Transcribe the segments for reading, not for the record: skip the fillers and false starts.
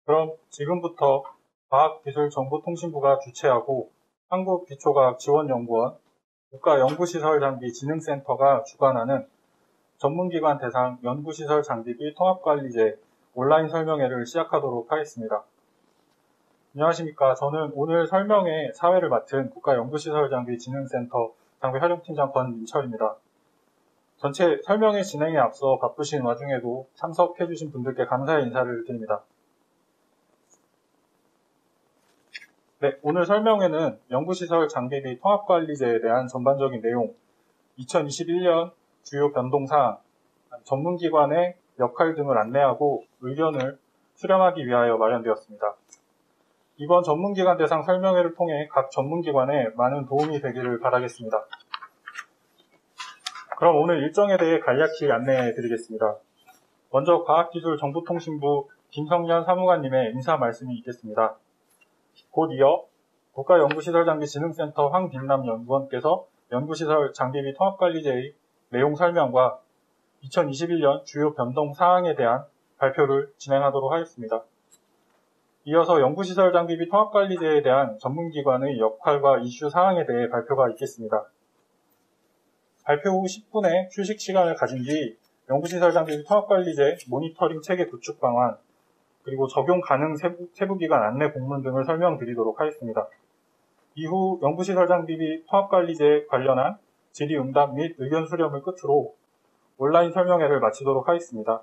그럼 지금부터 과학기술정보통신부가 주최하고 한국기초과학지원연구원, 국가연구시설장비진흥센터가 주관하는 전문기관 대상 연구시설 장비비 통합관리제 온라인 설명회를 시작하도록 하겠습니다. 안녕하십니까. 저는 오늘 설명회 사회를 맡은 국가연구시설장비진흥센터 장비활용팀장 권민철입니다. 전체 설명회 진행에 앞서 바쁘신 와중에도 참석해주신 분들께 감사의 인사를 드립니다. 네, 오늘 설명회는 연구시설 장비비 통합관리제에 대한 전반적인 내용, 2021년 주요 변동사항, 전문기관의 역할 등을 안내하고 의견을 수렴하기 위하여 마련되었습니다. 이번 전문기관 대상 설명회를 통해 각 전문기관에 많은 도움이 되기를 바라겠습니다. 그럼 오늘 일정에 대해 간략히 안내해 드리겠습니다. 먼저 과학기술정보통신부 김성년 사무관님의 인사 말씀이 있겠습니다. 곧 이어 국가연구시설장비진흥센터 황빈남 연구원께서 연구시설 장비비 통합관리제의 내용 설명과 2021년 주요 변동 사항에 대한 발표를 진행하도록 하겠습니다. 이어서 연구시설 장비비 통합관리제에 대한 전문기관의 역할과 이슈 사항에 대해 발표가 있겠습니다. 발표 후 10분의 휴식 시간을 가진 뒤 연구시설 장비비 통합관리제 모니터링 체계 구축 방안, 그리고 적용 가능 세부기관 안내 공문 등을 설명드리도록 하겠습니다. 이후 연구시설 장비비 통합관리제 관련한 질의응답 및 의견 수렴을 끝으로 온라인 설명회를 마치도록 하겠습니다.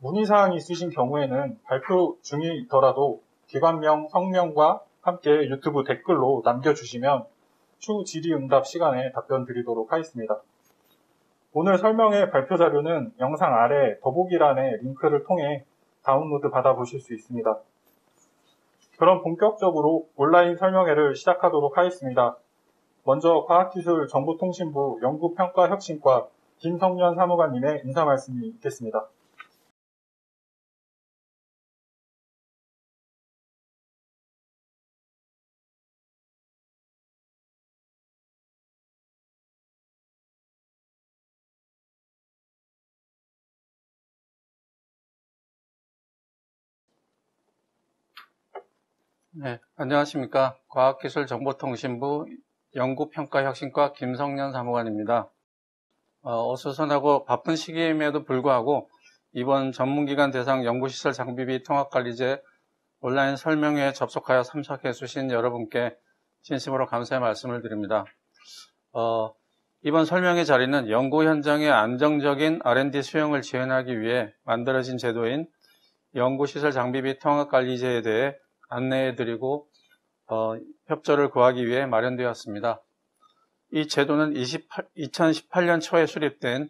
문의사항이 있으신 경우에는 발표 중이더라도 기관명, 성명과 함께 유튜브 댓글로 남겨주시면 추후 질의응답 시간에 답변 드리도록 하겠습니다. 오늘 설명회 발표 자료는 영상 아래 더보기란의 링크를 통해 다운로드 받아보실 수 있습니다. 그럼 본격적으로 온라인 설명회를 시작하도록 하겠습니다. 먼저 과학기술정보통신부 연구평가혁신과 김성년 사무관님의 인사 말씀이 있겠습니다. 네, 안녕하십니까. 과학기술정보통신부 연구평가혁신과 김성년 사무관입니다. 어수선하고 바쁜 시기임에도 불구하고 이번 전문기관 대상 연구시설 장비비 통합관리제 온라인 설명회에 접속하여 참석해 주신 여러분께 진심으로 감사의 말씀을 드립니다. 이번 설명회 자리는 연구 현장의 안정적인 R&D 수용을 지원하기 위해 만들어진 제도인 연구시설 장비비 통합관리제에 대해 안내해드리고 협조를 구하기 위해 마련되었습니다. 이 제도는 2018년 초에 수립된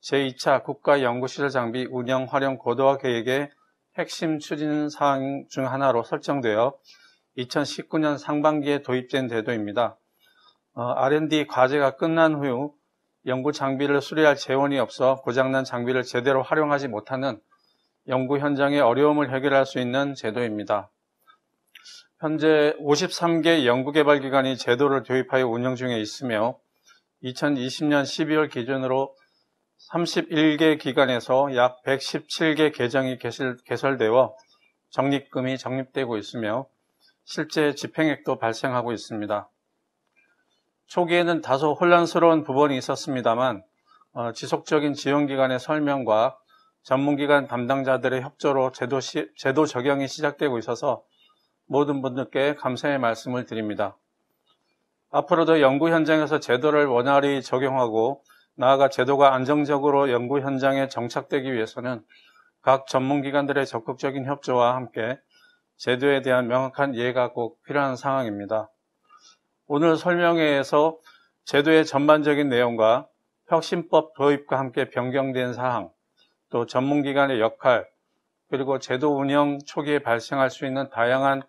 제2차 국가연구시설 장비 운영 활용 고도화 계획의 핵심 추진사항 중 하나로 설정되어 2019년 상반기에 도입된 제도입니다. R&D 과제가 끝난 후 연구 장비를 수리할 재원이 없어 고장난 장비를 제대로 활용하지 못하는 연구 현장의 어려움을 해결할 수 있는 제도입니다. 현재 53개 연구개발기관이 제도를 도입하여 운영 중에 있으며 2020년 12월 기준으로 31개 기관에서 약 117개 계정이 개설되어 적립금이 적립되고 있으며 실제 집행액도 발생하고 있습니다. 초기에는 다소 혼란스러운 부분이 있었습니다만 지속적인 지원기관의 설명과 전문기관 담당자들의 협조로 제도 적용이 시작되고 있어서 모든 분들께 감사의 말씀을 드립니다. 앞으로도 연구 현장에서 제도를 원활히 적용하고 나아가 제도가 안정적으로 연구 현장에 정착되기 위해서는 각 전문기관들의 적극적인 협조와 함께 제도에 대한 명확한 이해가 꼭 필요한 상황입니다. 오늘 설명회에서 제도의 전반적인 내용과 혁신법 도입과 함께 변경된 사항, 또 전문기관의 역할, 그리고 제도 운영 초기에 발생할 수 있는 다양한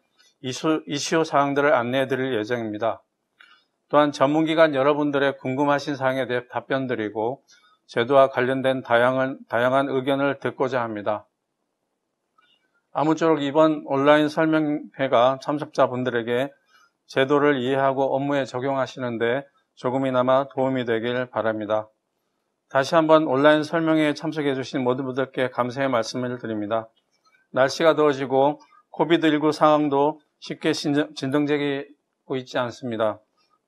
이슈 사항들을 안내해 드릴 예정입니다. 또한 전문기관 여러분들의 궁금하신 사항에 대해 답변 드리고 제도와 관련된 다양한 의견을 듣고자 합니다. 아무쪼록 이번 온라인 설명회가 참석자분들에게 제도를 이해하고 업무에 적용하시는데 조금이나마 도움이 되길 바랍니다. 다시 한번 온라인 설명회에 참석해 주신 모든 분들께 감사의 말씀을 드립니다. 날씨가 더워지고 코비드19 상황도 쉽게 진정되고 있지 않습니다.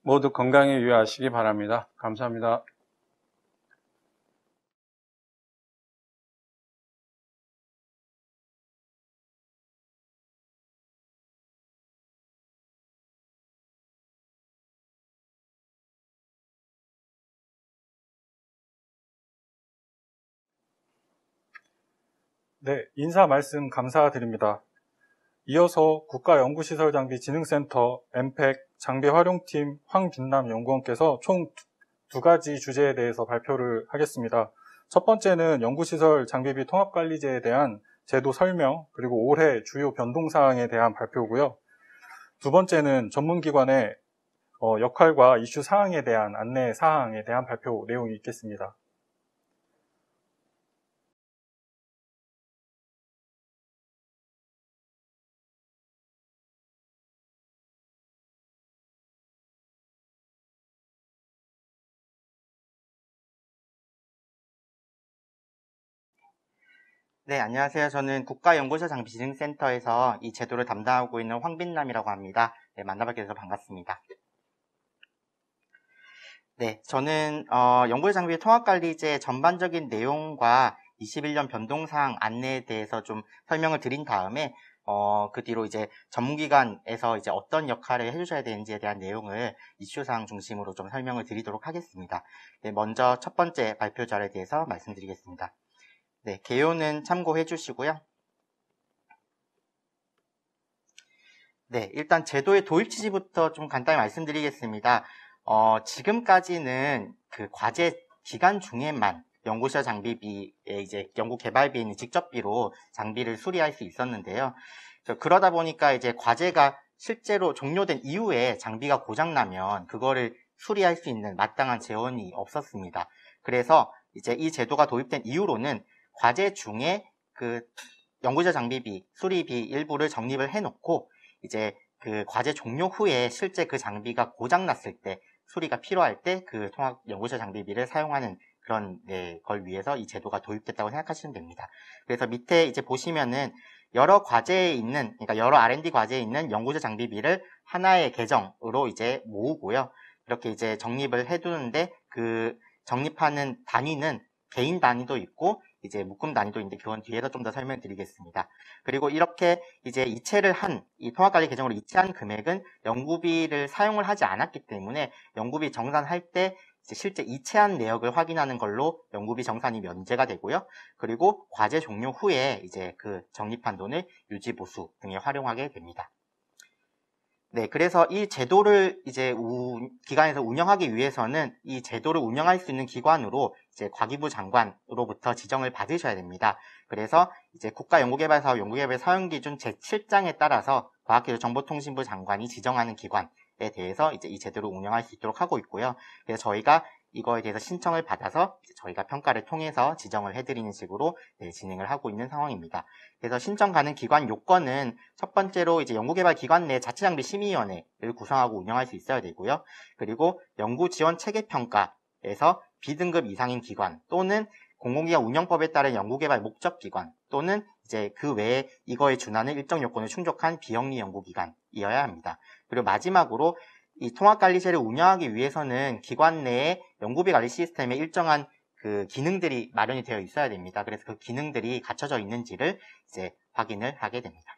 모두 건강에 유의하시기 바랍니다. 감사합니다. 네, 인사 말씀 감사드립니다. 이어서 국가연구시설장비진흥센터 엠팩 장비활용팀 황빛남 연구원께서 총 두 가지 주제에 대해서 발표를 하겠습니다. 첫 번째는 연구시설 장비비 통합관리제에 대한 제도 설명, 그리고 올해 주요 변동사항에 대한 발표고요. 두 번째는 전문기관의 역할과 이슈 사항에 대한 안내 사항에 대한 발표 내용이 있겠습니다. 네, 안녕하세요. 저는 국가연구시설장비진흥센터에서 이 제도를 담당하고 있는 황빛남이라고 합니다. 네, 만나뵙게 돼서 반갑습니다. 네, 저는 연구시설장비 통합관리제 전반적인 내용과 21년 변동사항 안내에 대해서 좀 설명을 드린 다음에 그 뒤로 이제 전문기관에서 이제 어떤 역할을 해주셔야 되는지에 대한 내용을 이슈사항 중심으로 좀 설명을 드리도록 하겠습니다. 네, 먼저 첫 번째 발표 자료에 대해서 말씀드리겠습니다. 네, 개요는 참고해 주시고요. 네, 일단 제도의 도입 취지부터 좀 간단히 말씀드리겠습니다. 지금까지는 그 과제 기간 중에만 연구시설 장비비에 이제 연구 개발비에 있는 직접비로 장비를 수리할 수 있었는데요. 그러다 보니까 이제 과제가 실제로 종료된 이후에 장비가 고장나면 그거를 수리할 수 있는 마땅한 재원이 없었습니다. 그래서 이제 이 제도가 도입된 이후로는 과제 중에 그 연구시설 장비비, 수리비 일부를 적립을 해놓고 이제 그 과제 종료 후에 실제 그 장비가 고장났을 때 수리가 필요할 때 그 통합 연구시설 장비비를 사용하는 그런 걸 위해서 이 제도가 도입됐다고 생각하시면 됩니다. 그래서 밑에 이제 보시면은 여러 과제에 있는, 그러니까 여러 R&D 과제에 있는 연구시설 장비비를 하나의 계정으로 이제 모으고요. 이렇게 이제 적립을 해두는데 그 적립하는 단위는 개인 단위도 있고 이제 묶음 단위도 있는데 그건 뒤에서 좀 더 설명드리겠습니다. 그리고 이렇게 이제 이체를 한 이 통합관리 계정으로 이체한 금액은 연구비를 사용을 하지 않았기 때문에 연구비 정산할 때 이제 실제 이체한 내역을 확인하는 걸로 연구비 정산이 면제가 되고요. 그리고 과제 종료 후에 이제 그 적립한 돈을 유지보수 등에 활용하게 됩니다. 네, 그래서 이 제도를 이제 기관에서 운영하기 위해서는 이 제도를 운영할 수 있는 기관으로 이제 과기부 장관으로부터 지정을 받으셔야 됩니다. 그래서 이제 국가연구개발사업 연구개발 사용기준 제7장에 따라서 과학기술정보통신부 장관이 지정하는 기관에 대해서 이제 이 제도를 운영할 수 있도록 하고 있고요. 그래서 저희가 이거에 대해서 신청을 받아서 저희가 평가를 통해서 지정을 해드리는 식으로 진행을 하고 있는 상황입니다. 그래서 신청 가능 기관 요건은 첫 번째로 이제 연구개발 기관 내 자체장비 심의위원회를 구성하고 운영할 수 있어야 되고요. 그리고 연구지원 체계평가에서 B등급 이상인 기관 또는 공공기관 운영법에 따른 연구개발 목적기관 또는 이제 그 외에 이거에 준하는 일정 요건을 충족한 비영리 연구기관이어야 합니다. 그리고 마지막으로 이 통합관리제를 운영하기 위해서는 기관 내에 연구비 관리 시스템에 일정한 그 기능들이 마련이 되어 있어야 됩니다. 그래서 그 기능들이 갖춰져 있는지를 이제 확인을 하게 됩니다.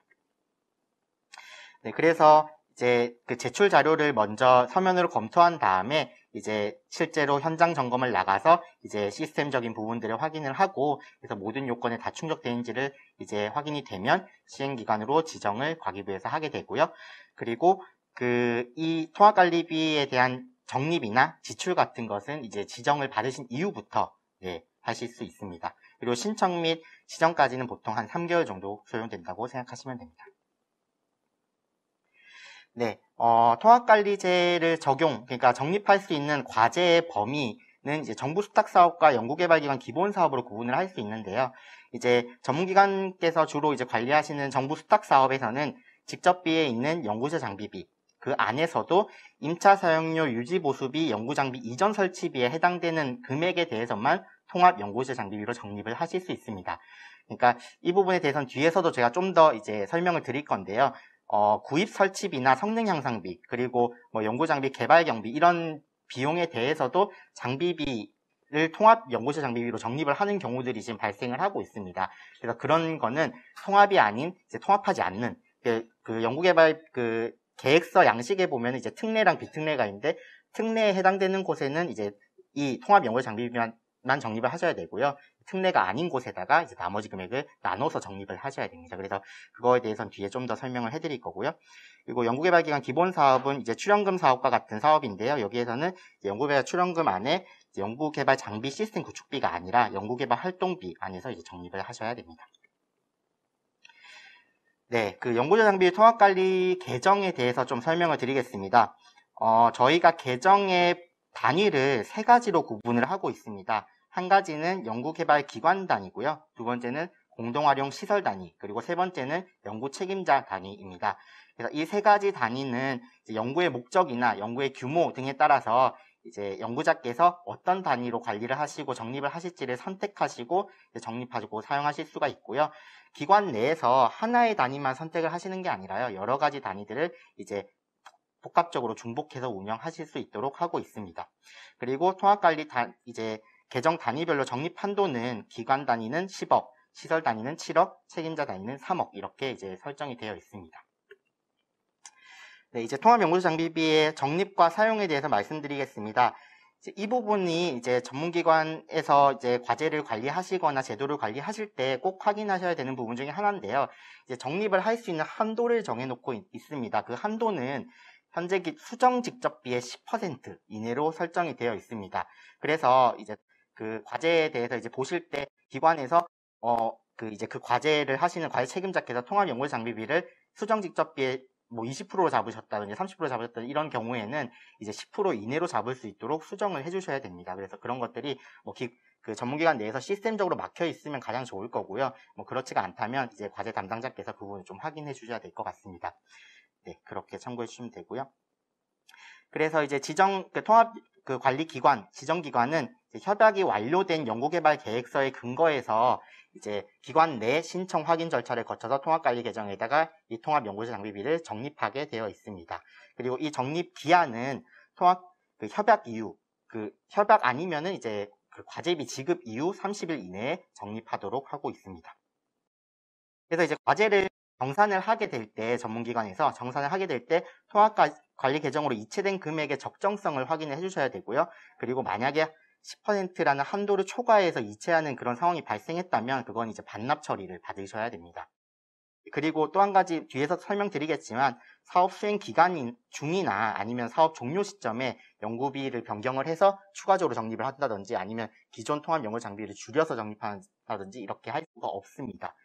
네, 그래서 이제 그 제출 자료를 먼저 서면으로 검토한 다음에 이제 실제로 현장 점검을 나가서 이제 시스템적인 부분들을 확인을 하고 그래서 모든 요건에 다 충족되는지를 이제 확인이 되면 시행기관으로 지정을 과기부에서 하게 되고요. 그리고 이 통합관리비에 대한 적립이나 지출 같은 것은 이제 지정을 받으신 이후부터 하실 수 있습니다. 그리고 신청 및 지정까지는 보통 한 3개월 정도 소요된다고 생각하시면 됩니다. 네, 통합관리제를 그러니까 적립할 수 있는 과제의 범위는 이제 정부 수탁사업과 연구개발기관 기본사업으로 구분을 할 수 있는데요. 이제 전문기관께서 주로 이제 관리하시는 정부 수탁사업에서는 직접비에 있는 연구시설 장비비, 그 안에서도 임차 사용료 유지보수비, 연구장비 이전 설치비에 해당되는 금액에 대해서만 통합 연구시설 장비비로 적립을 하실 수 있습니다. 그러니까 이 부분에 대해서는 뒤에서도 제가 좀 더 이제 설명을 드릴 건데요. 구입 설치비나 성능 향상비, 그리고 뭐 연구 장비 개발 경비 이런 비용에 대해서도 장비비를 통합 연구실 장비비로 적립을 하는 경우들이 지금 발생을 하고 있습니다. 그래서 그런 거는 통합이 아닌 이제 통합하지 않는 그 연구개발 그 계획서 양식에 보면 이제 특례랑 비특례가 있는데 특례에 해당되는 곳에는 이제 이 통합 연구 장비비만 적립을 하셔야 되고요. 특례가 아닌 곳에다가 이제 나머지 금액을 나눠서 적립을 하셔야 됩니다. 그래서 그거에 대해서는 뒤에 좀 더 설명을 해드릴 거고요. 그리고 연구개발기관 기본 사업은 이제 출연금 사업과 같은 사업인데요. 여기에서는 연구개발 출연금 안에 이제 연구개발 장비 시스템 구축비가 아니라 연구개발 활동비 안에서 이제 적립을 하셔야 됩니다. 네, 그 연구자 장비 통합관리 계정에 대해서 좀 설명을 드리겠습니다. 저희가 계정의 단위를 세 가지로 구분을 하고 있습니다. 한 가지는 연구개발 기관 단위고요. 두 번째는 공동활용 시설 단위, 그리고 세 번째는 연구 책임자 단위입니다. 그래서 이 세 가지 단위는 이제 연구의 목적이나 연구의 규모 등에 따라서 이제 연구자께서 어떤 단위로 관리를 하시고 적립을 하실지를 선택하시고 적립하시고 사용하실 수가 있고요. 기관 내에서 하나의 단위만 선택을 하시는 게 아니라요. 여러 가지 단위들을 이제 복합적으로 중복해서 운영하실 수 있도록 하고 있습니다. 그리고 통합관리 이제 계정 단위별로 적립 한도는 기관 단위는 10억, 시설 단위는 7억, 책임자 단위는 3억 이렇게 이제 설정이 되어 있습니다. 네, 이제 통합연구소 장비비의 적립과 사용에 대해서 말씀드리겠습니다. 이 부분이 이제 전문기관에서 이제 과제를 관리하시거나 제도를 관리하실 때 꼭 확인하셔야 되는 부분 중에 하나인데요. 이제 적립을 할 수 있는 한도를 정해놓고 있습니다. 그 한도는 현재 수정 직접비의 10% 이내로 설정이 되어 있습니다. 그래서 이제 그 과제에 대해서 이제 보실 때 기관에서 그 과제를 하시는 과제 책임자께서 통합연구소 장비비를 수정 직접비의 뭐 20%로 잡으셨다든지 30%로 잡으셨다든지 이런 경우에는 이제 10% 이내로 잡을 수 있도록 수정을 해주셔야 됩니다. 그래서 그런 것들이 뭐 그 전문기관 내에서 시스템적으로 막혀 있으면 가장 좋을 거고요. 뭐 그렇지가 않다면 이제 과제 담당자께서 그 부분을 좀 확인해 주셔야 될 것 같습니다. 네, 그렇게 참고해 주시면 되고요. 그래서 이제 통합 관리기관, 지정기관은 협약이 완료된 연구개발 계획서에 근거해서 이제 기관 내 신청 확인 절차를 거쳐서 통합관리 계정에다가 이 통합연구소 장비비를 적립하게 되어 있습니다. 그리고 이 적립 기한은 협약 이후, 협약 아니면은 이제 과제비 지급 이후 30일 이내에 적립하도록 하고 있습니다. 그래서 이제 과제를 정산을 하게 될 때, 전문기관에서 정산을 하게 될 때 통합관리 계정으로 이체된 금액의 적정성을 확인을 해주셔야 되고요. 그리고 만약에 10%라는 한도를 초과해서 이체하는 그런 상황이 발생했다면 그건 이제 반납 처리를 받으셔야 됩니다. 그리고 또 한 가지 뒤에서 설명드리겠지만 사업 수행 기간 중이나 아니면 사업 종료 시점에 연구비를 변경을 해서 추가적으로 적립을 한다든지 아니면 기존 통합 연구 장비를 줄여서 적립한다든지 이렇게 할 수가 없습니다.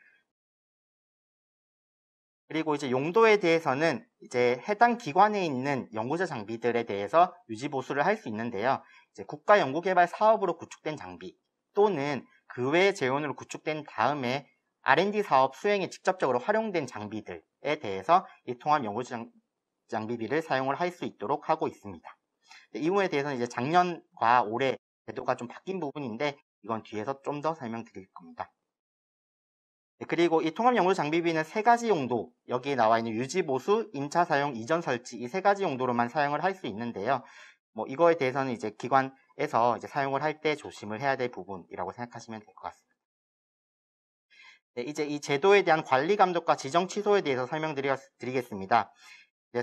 그리고 이제 용도에 대해서는 이제 해당 기관에 있는 연구자 장비들에 대해서 유지 보수를 할 수 있는데요. 이제 국가 연구개발 사업으로 구축된 장비 또는 그 외의 재원으로 구축된 다음에 R&D 사업 수행에 직접적으로 활용된 장비들에 대해서 이 통합 연구자 장비비를 사용을 할 수 있도록 하고 있습니다. 이 부분에 대해서는 이제 작년과 올해 제도가 좀 바뀐 부분인데 이건 뒤에서 좀 더 설명드릴 겁니다. 그리고 이 통합연구소 장비비는 세 가지 용도, 여기에 나와 있는 유지 보수, 임차 사용, 이전 설치 이 세 가지 용도로만 사용을 할 수 있는데요. 뭐 이거에 대해서는 이제 기관에서 이제 사용을 할 때 조심을 해야 될 부분이라고 생각하시면 될 것 같습니다. 네, 이제 이 제도에 대한 관리 감독과 지정 취소에 대해서 설명드리겠습니다.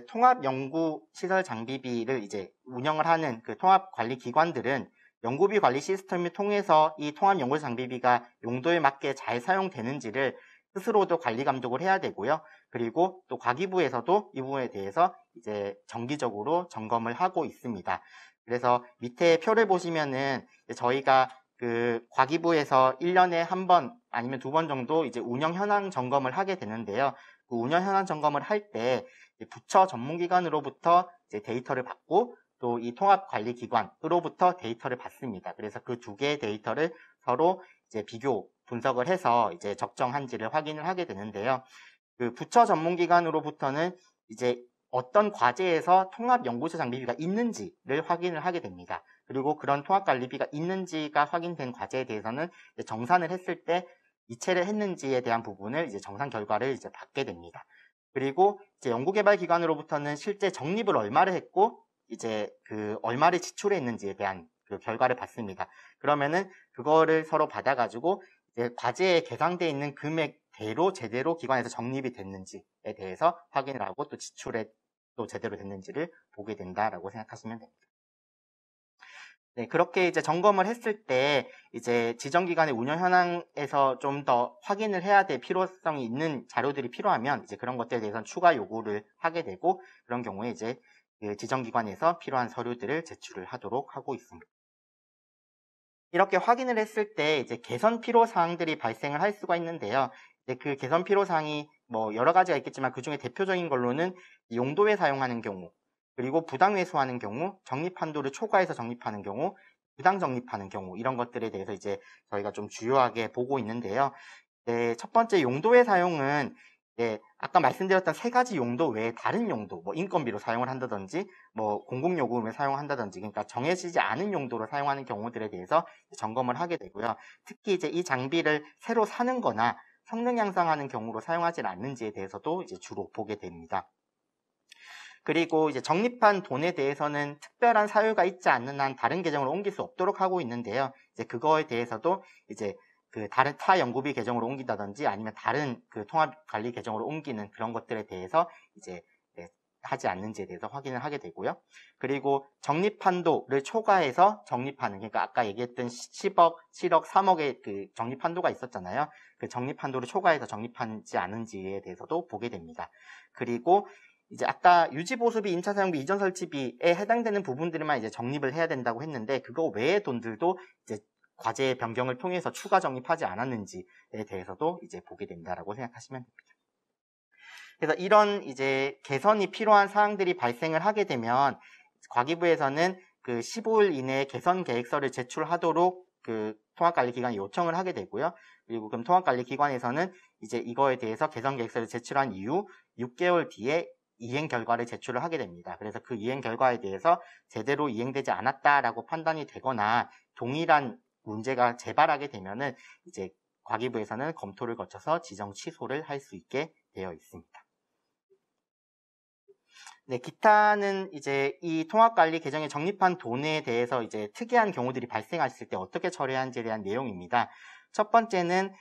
통합연구시설 장비비를 이제 운영을 하는 그 통합관리기관들은 연구비 관리 시스템을 통해서 이 통합연구소 장비비가 용도에 맞게 잘 사용되는지를 스스로도 관리 감독을 해야 되고요. 그리고 또 과기부에서도 이 부분에 대해서 이제 정기적으로 점검을 하고 있습니다. 그래서 밑에 표를 보시면은 저희가 그 과기부에서 1년에 한 번 아니면 2번 정도 이제 운영 현황 점검을 하게 되는데요. 그 운영 현황 점검을 할 때 부처 전문기관으로부터 이제 데이터를 받고 또 이 통합관리기관으로부터 데이터를 받습니다. 그래서 그 두 개의 데이터를 서로 이제 비교 분석을 해서 이제 적정한지를 확인을 하게 되는데요. 그 부처 전문기관으로부터는 이제 어떤 과제에서 통합연구소 장비비가 있는지를 확인을 하게 됩니다. 그리고 그런 통합관리비가 있는지가 확인된 과제에 대해서는 정산을 했을 때 이체를 했는지에 대한 부분을 이제 정상 결과를 이제 받게 됩니다. 그리고 이제 연구개발기관으로부터는 실제 적립을 얼마를 했고 이제 그 얼마를 지출했는지에 대한 그 결과를 받습니다. 그러면은 그거를 서로 받아가지고 이제 과제에 계상되어 있는 금액대로 제대로 기관에서 적립이 됐는지에 대해서 확인을 하고 또 지출에 또 제대로 됐는지를 보게 된다라고 생각하시면 됩니다. 네, 그렇게 이제 점검을 했을 때 이제 지정기관의 운영 현황에서 좀 더 확인을 해야 될 필요성이 있는 자료들이 필요하면 이제 그런 것들에 대해서는 추가 요구를 하게 되고 그런 경우에 이제 그 지정기관에서 필요한 서류들을 제출을 하도록 하고 있습니다. 이렇게 확인을 했을 때 이제 개선 필요 사항들이 발생을 할 수가 있는데요. 이제 그 개선 필요 사항이 뭐 여러 가지가 있겠지만 그 중에 대표적인 걸로는 용도에 사용하는 경우, 그리고 부당 회수하는 경우, 적립 한도를 초과해서 적립하는 경우, 부당 적립하는 경우 이런 것들에 대해서 이제 저희가 좀 주요하게 보고 있는데요. 네, 첫 번째 용도의 사용은 아까 말씀드렸던 세 가지 용도 외에 다른 용도, 뭐 인건비로 사용을 한다든지, 뭐 공공요금을 사용한다든지, 그러니까 정해지지 않은 용도로 사용하는 경우들에 대해서 점검을 하게 되고요. 특히 이제 이 장비를 새로 사는 거나 성능 향상하는 경우로 사용하지 않는지에 대해서도 이제 주로 보게 됩니다. 그리고 이제 적립한 돈에 대해서는 특별한 사유가 있지 않는 한 다른 계정으로 옮길 수 없도록 하고 있는데요. 이제 그거에 대해서도 이제 그 다른 타 연구비 계정으로 옮긴다든지 아니면 다른 그 통합관리 계정으로 옮기는 그런 것들에 대해서 이제 하지 않는지에 대해서 확인을 하게 되고요. 그리고 적립 한도를 초과해서 적립하는, 그러니까 아까 얘기했던 10억, 7억, 3억의 그 적립 한도가 있었잖아요. 그 적립 한도를 초과해서 적립하지 않은지에 대해서도 보게 됩니다. 그리고 이제 아까 유지보수비, 임차 사용비, 이전 설치비에 해당되는 부분들만 이제 적립을 해야 된다고 했는데 그거 외의 돈들도 이제 과제 변경을 통해서 추가 적립하지 않았는지에 대해서도 이제 보게 된다라고 생각하시면 됩니다. 그래서 이런 이제 개선이 필요한 사항들이 발생을 하게 되면 과기부에서는 그 15일 이내에 개선 계획서를 제출하도록 그 통합관리기관에 요청을 하게 되고요. 그리고 그럼 통합관리기관에서는 이제 이거에 대해서 개선 계획서를 제출한 이후 6개월 뒤에 이행 결과를 제출을 하게 됩니다. 그래서 그 이행 결과에 대해서 제대로 이행되지 않았다라고 판단이 되거나 동일한 문제가 재발하게 되면은 이제 과기부에서는 검토를 거쳐서 지정 취소를 할 수 있게 되어 있습니다. 네, 기타는 이제 이 통합관리 계정에 적립한 돈에 대해서 이제 특이한 경우들이 발생했을 때 어떻게 처리하는지에 대한 내용입니다. 첫 번째는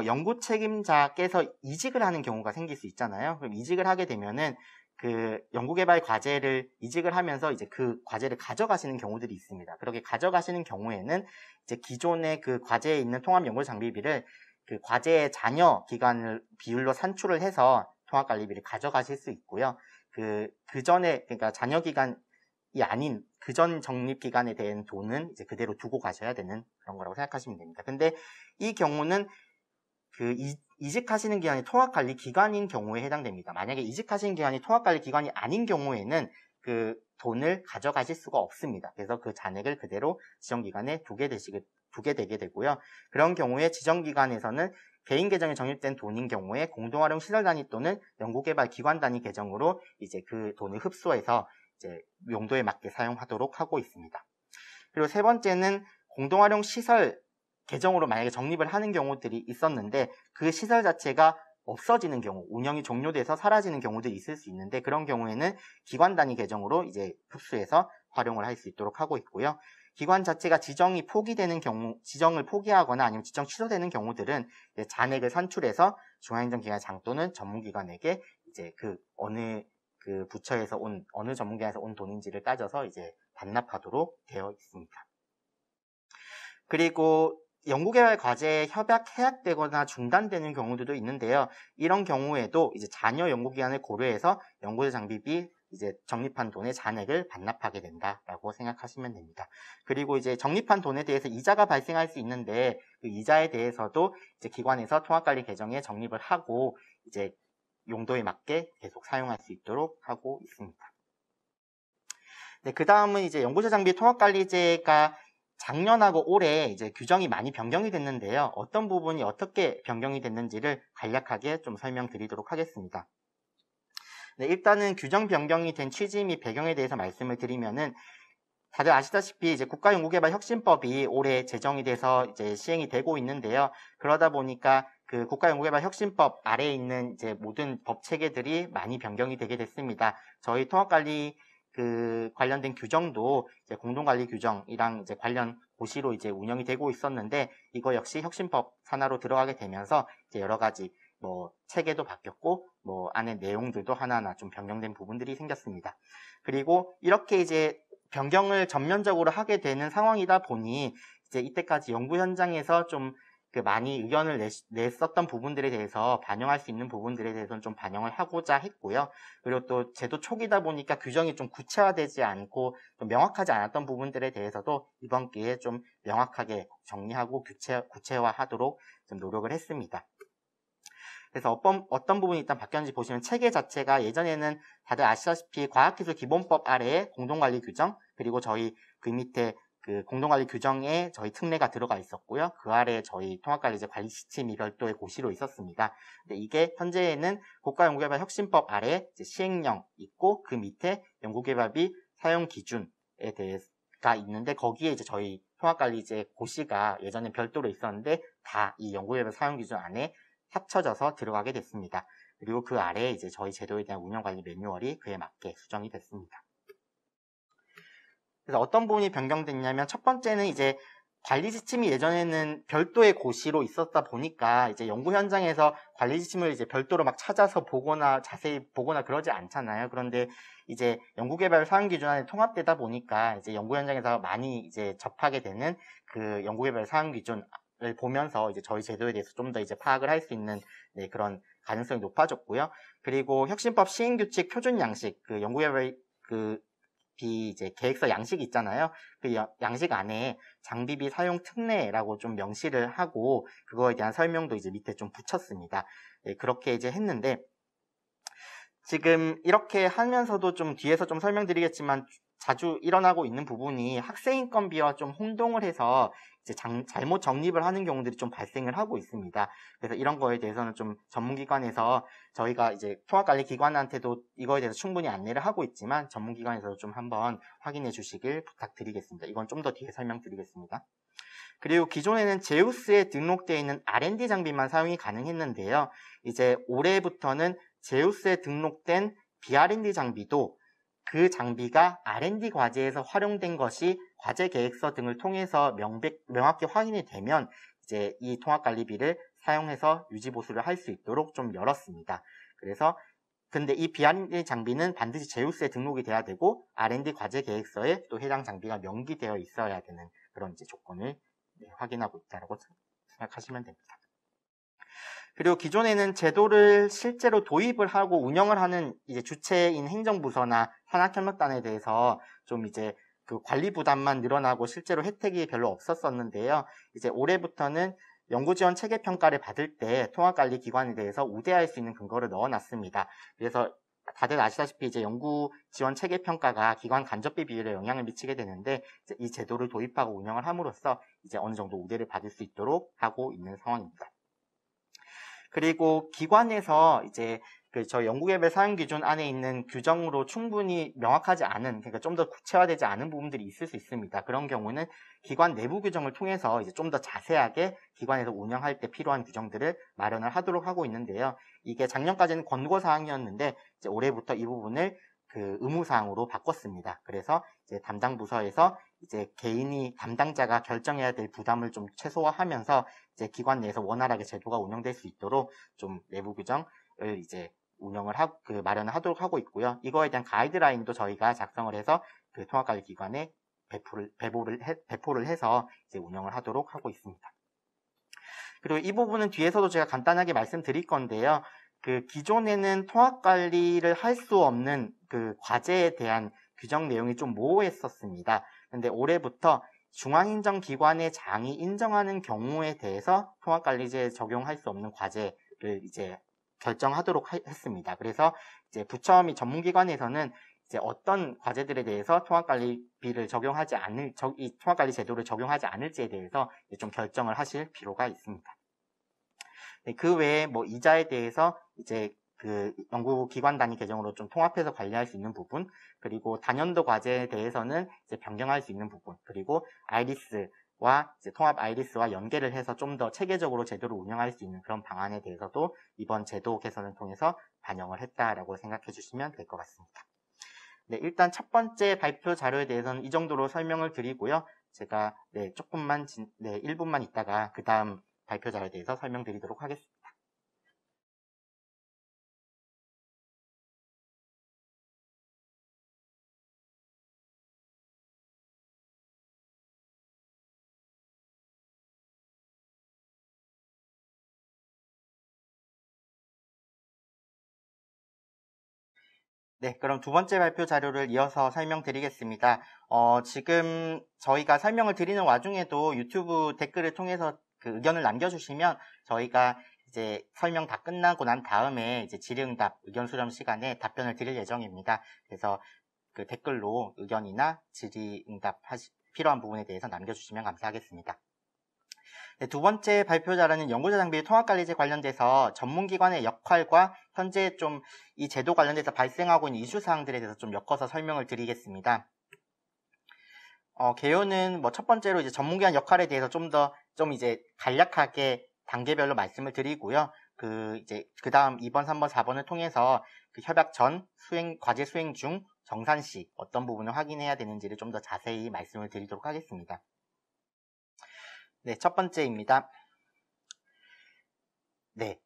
연구 책임자께서 이직을 하는 경우가 생길 수 있잖아요. 그럼 이직을 하게 되면은 그 연구개발 과제를 이직을 하면서 이제 그 과제를 가져가시는 경우들이 있습니다. 그렇게 가져가시는 경우에는 이제 기존의 그 과제에 있는 통합연구 장비비를 그 과제의 잔여 기간을 비율로 산출을 해서 통합관리비를 가져가실 수 있고요. 그 전에, 그러니까 잔여 기간이 아닌 그 전 적립 기간에 대한 돈은 이제 그대로 두고 가셔야 되는 그런 거라고 생각하시면 됩니다. 근데 이 경우는 그 이직하시는 기간이 통합관리 기간인 경우에 해당됩니다. 만약에 이직하시는 기간이 통합관리 기간이 아닌 경우에는 그 돈을 가져가실 수가 없습니다. 그래서 그 잔액을 그대로 지정기간에 두게 되게 되고요. 그런 경우에 지정기관에서는 개인 계정에 적립된 돈인 경우에 공동활용 시설 단위 또는 연구개발 기관 단위 계정으로 이제 그 돈을 흡수해서 이제 용도에 맞게 사용하도록 하고 있습니다. 그리고 세 번째는 공동활용 시설 계정으로 만약에 적립을 하는 경우들이 있었는데 그 시설 자체가 없어지는 경우, 운영이 종료돼서 사라지는 경우들이 있을 수 있는데 그런 경우에는 기관 단위 계정으로 이제 흡수해서 활용을 할 수 있도록 하고 있고요. 기관 자체가 지정이 포기되는 경우, 지정을 포기하거나 아니면 지정 취소되는 경우들은 잔액을 산출해서 중앙행정기관의 장 또는 전문기관에게 이제 그 어느 그 부처에서 온, 어느 전문기관에서 온 돈인지를 따져서 이제 반납하도록 되어 있습니다. 그리고 연구개발 과제에 해약되거나 중단되는 경우들도 있는데요. 이런 경우에도 이제 잔여 연구기간을 고려해서 연구자 장비비 이제 적립한 돈의 잔액을 반납하게 된다라고 생각하시면 됩니다. 그리고 이제 적립한 돈에 대해서 이자가 발생할 수 있는데 그 이자에 대해서도 이제 기관에서 통합관리 계정에 적립을 하고 이제 용도에 맞게 계속 사용할 수 있도록 하고 있습니다. 네, 그 다음은 이제 연구자 장비 통합관리제가 작년하고 올해 이제 규정이 많이 변경이 됐는데요. 어떤 부분이 어떻게 변경이 됐는지를 간략하게 좀 설명드리도록 하겠습니다. 네, 일단은 규정 변경이 된 취지 및 배경에 대해서 말씀을 드리면은 다들 아시다시피 이제 국가연구개발혁신법이 올해 제정이 돼서 이제 시행이 되고 있는데요. 그러다 보니까 그 국가연구개발혁신법 아래에 있는 이제 모든 법 체계들이 많이 변경이 되게 됐습니다. 저희 통합관리 그 관련된 규정도 이제 공동관리 규정이랑 이제 관련 고시로 이제 운영이 되고 있었는데 이거 역시 혁신법 산하로 들어가게 되면서 이제 여러 가지 뭐 체계도 바뀌었고 뭐 안에 내용들도 하나하나 좀 변경된 부분들이 생겼습니다. 그리고 이렇게 이제 변경을 전면적으로 하게 되는 상황이다 보니 이제 이때까지 연구 현장에서 좀 그 많이 의견을 냈었던 부분들에 대해서 반영할 수 있는 부분들에 대해서는 좀 반영을 하고자 했고요. 그리고 또 제도 초기다 보니까 규정이 좀 구체화되지 않고 좀 명확하지 않았던 부분들에 대해서도 이번 기회에 좀 명확하게 정리하고 구체화하도록 좀 노력을 했습니다. 그래서 어떤 부분이 일단 바뀌었는지 보시면 체계 자체가 예전에는 다들 아시다시피 과학기술기본법 아래에 공동관리 규정 그리고 저희 그 밑에 그 공동관리 규정에 저희 특례가 들어가 있었고요. 그 아래에 저희 통합관리제 관리 지침이 별도의 고시로 있었습니다. 근데 이게 현재에는 국가연구개발혁신법 아래에 이제 시행령 있고 그 밑에 연구개발비 사용 기준에 대해서가 있는데 거기에 이제 저희 통합관리제 고시가 예전에 별도로 있었는데 다 이 연구개발 사용 기준 안에 합쳐져서 들어가게 됐습니다. 그리고 그 아래에 이제 저희 제도에 대한 운영관리 매뉴얼이 그에 맞게 수정이 됐습니다. 그래서 어떤 부분이 변경됐냐면 첫 번째는 이제 관리 지침이 예전에는 별도의 고시로 있었다 보니까 이제 연구 현장에서 관리 지침을 이제 별도로 막 찾아서 보거나 자세히 보거나 그러지 않잖아요. 그런데 이제 연구개발 사용 기준 안에 통합되다 보니까 이제 연구 현장에서 많이 이제 접하게 되는 그 연구개발 사용 기준을 보면서 이제 저희 제도에 대해서 좀 더 이제 파악을 할 수 있는 네, 그런 가능성이 높아졌고요. 그리고 혁신법 시행규칙 표준 양식 그 연구개발 그 이제 계획서 양식이 있잖아요. 그 양식 안에 장비비 사용 특례라고 좀 명시를 하고 그거에 대한 설명도 이제 밑에 좀 붙였습니다. 네, 그렇게 이제 했는데 지금 이렇게 하면서도 좀 뒤에서 좀 설명드리겠지만 자주 일어나고 있는 부분이 학생인건비와 좀 혼동을 해서 이제 잘못 적립을 하는 경우들이 좀 발생을 하고 있습니다. 그래서 이런 거에 대해서는 좀 전문기관에서 저희가 이제 통합관리기관한테도 이거에 대해서 충분히 안내를 하고 있지만 전문기관에서 좀 한번 확인해 주시길 부탁드리겠습니다. 이건 좀 더 뒤에 설명드리겠습니다. 그리고 기존에는 제우스에 등록되어 있는 R&D 장비만 사용이 가능했는데요. 이제 올해부터는 제우스에 등록된 BR&D 장비도 그 장비가 R&D 과제에서 활용된 것이 과제 계획서 등을 통해서 명확히 확인이 되면 이제 이 통합관리비를 사용해서 유지보수를 할 수 있도록 좀 열었습니다. 그래서 근데 이 BR&D 장비는 반드시 제우스에 등록이 돼야 되고 R&D 과제 계획서에 또 해당 장비가 명기되어 있어야 되는 그런 이제 조건을 확인하고 있다고 생각하시면 됩니다. 그리고 기존에는 제도를 실제로 도입을 하고 운영을 하는 이제 주체인 행정부서나 산학협력단에 대해서 좀 이제 그 관리 부담만 늘어나고 실제로 혜택이 별로 없었었는데요. 이제 올해부터는 연구지원 체계평가를 받을 때 통합관리기관에 대해서 우대할 수 있는 근거를 넣어놨습니다. 그래서 다들 아시다시피 이제 연구지원 체계평가가 기관 간접비 비율에 영향을 미치게 되는데 이제 이 제도를 도입하고 운영을 함으로써 이제 어느 정도 우대를 받을 수 있도록 하고 있는 상황입니다. 그리고 기관에서 이제 저 연구개발 사용 기준 안에 있는 규정으로 충분히 명확하지 않은, 그러니까 좀 더 구체화되지 않은 부분들이 있을 수 있습니다. 그런 경우는 기관 내부 규정을 통해서 이제 좀 더 자세하게 기관에서 운영할 때 필요한 규정들을 마련을 하도록 하고 있는데요. 이게 작년까지는 권고 사항이었는데 이제 올해부터 이 부분을 그 의무 사항으로 바꿨습니다. 그래서 이제 담당 부서에서 이제 개인이 담당자가 결정해야 될 부담을 좀 최소화하면서 이제 기관 내에서 원활하게 제도가 운영될 수 있도록 좀 내부 규정을 이제 운영을 마련을 하도록 하고 있고요. 이거에 대한 가이드라인도 저희가 작성을 해서 그 통합관리기관에 배포를 해서 이제 운영을 하도록 하고 있습니다. 그리고 이 부분은 뒤에서도 제가 간단하게 말씀드릴 건데요. 그 기존에는 통합관리를 할 수 없는 그 과제에 대한 규정 내용이 좀 모호했었습니다. 근데 올해부터 중앙인정기관의 장이 인정하는 경우에 대해서 통합관리제에 적용할 수 없는 과제를 이제 결정하도록 했습니다. 그래서 이제 부처 및 전문기관에서는 이제 어떤 과제들에 대해서 통합관리비를 적용하지 않을, 이 통합관리 제도를 적용하지 않을지에 대해서 좀 결정을 하실 필요가 있습니다. 그 외에 뭐 이자에 대해서 이제 그 연구기관 단위 계정으로 좀 통합해서 관리할 수 있는 부분, 그리고 단연도 과제에 대해서는 이제 변경할 수 있는 부분, 그리고 아이리스와 이제 통합 아이리스와 연계를 해서 좀 더 체계적으로 제도를 운영할 수 있는 그런 방안에 대해서도 이번 제도 개선을 통해서 반영을 했다라고 생각해 주시면 될 것 같습니다. 네, 일단 첫 번째 발표 자료에 대해서는 이 정도로 설명을 드리고요. 제가 조금만 1분만 있다가 그 다음 발표 자료에 대해서 설명드리도록 하겠습니다. 네, 그럼 두 번째 발표 자료를 이어서 설명드리겠습니다. 지금 저희가 설명을 드리는 와중에도 유튜브 댓글을 통해서 그 의견을 남겨주시면 저희가 이제 설명 다 끝나고 난 다음에 이제 질의응답 의견 수렴 시간에 답변을 드릴 예정입니다. 그래서 그 댓글로 의견이나 질의응답 필요한 부분에 대해서 남겨주시면 감사하겠습니다. 네, 두 번째 발표 자료는 연구자 장비 통합관리제 관련돼서 전문기관의 역할과 현재 좀 이 제도 관련돼서 발생하고 있는 이슈사항들에 대해서 좀 엮어서 설명을 드리겠습니다. 개요는 뭐 첫 번째로 이제 전문기관 역할에 대해서 좀 이제 간략하게 단계별로 말씀을 드리고요. 그 다음 2번, 3번, 4번을 통해서 그 협약 전, 과제 수행 중, 정산 시 어떤 부분을 확인해야 되는지를 좀 더 자세히 말씀을 드리도록 하겠습니다. 네, 첫 번째입니다. 네,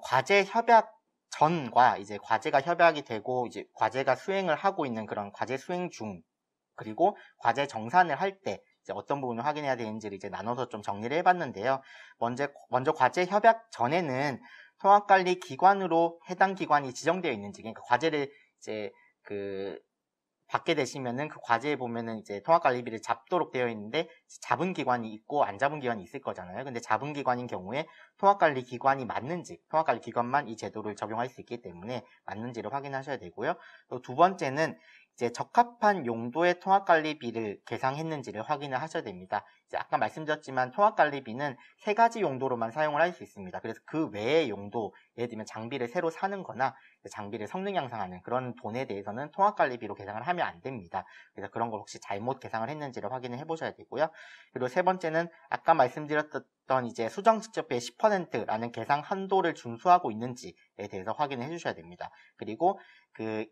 과제 협약 전과 이제 과제가 협약이 되고 이제 과제가 수행을 하고 있는 그런 과제 수행 중, 그리고 과제 정산을 할 때 이제 어떤 부분을 확인해야 되는지를 이제 나눠서 좀 정리를 해봤는데요. 먼저 과제 협약 전에는 통합관리 기관으로 해당 기관이 지정되어 있는지, 그러니까 과제를 이제 받게 되시면은 그 과제에 보면은 이제 통합관리비를 잡도록 되어 있는데 잡은 기관이 있고 안 잡은 기관이 있을 거잖아요. 근데 잡은 기관인 경우에 통합관리 기관이 맞는지, 통합관리 기관만 이 제도를 적용할 수 있기 때문에 맞는지를 확인하셔야 되고요. 또 두 번째는 이제 적합한 용도의 통합관리비를 계상했는지를 확인을 하셔야 됩니다. 이제 아까 말씀드렸지만 통합관리비는 세 가지 용도로만 사용을 할 수 있습니다. 그래서 그 외의 용도, 예를 들면 장비를 새로 사는 거나 장비를 성능 향상하는 그런 돈에 대해서는 통합관리비로 계상을 하면 안 됩니다. 그래서 그런 걸 혹시 잘못 계상을 했는지를 확인을 해보셔야 되고요. 그리고 세 번째는 아까 말씀드렸던 이제 수정직접비의 10%라는 계상 한도를 준수하고 있는지에 대해서 확인을 해주셔야 됩니다. 그리고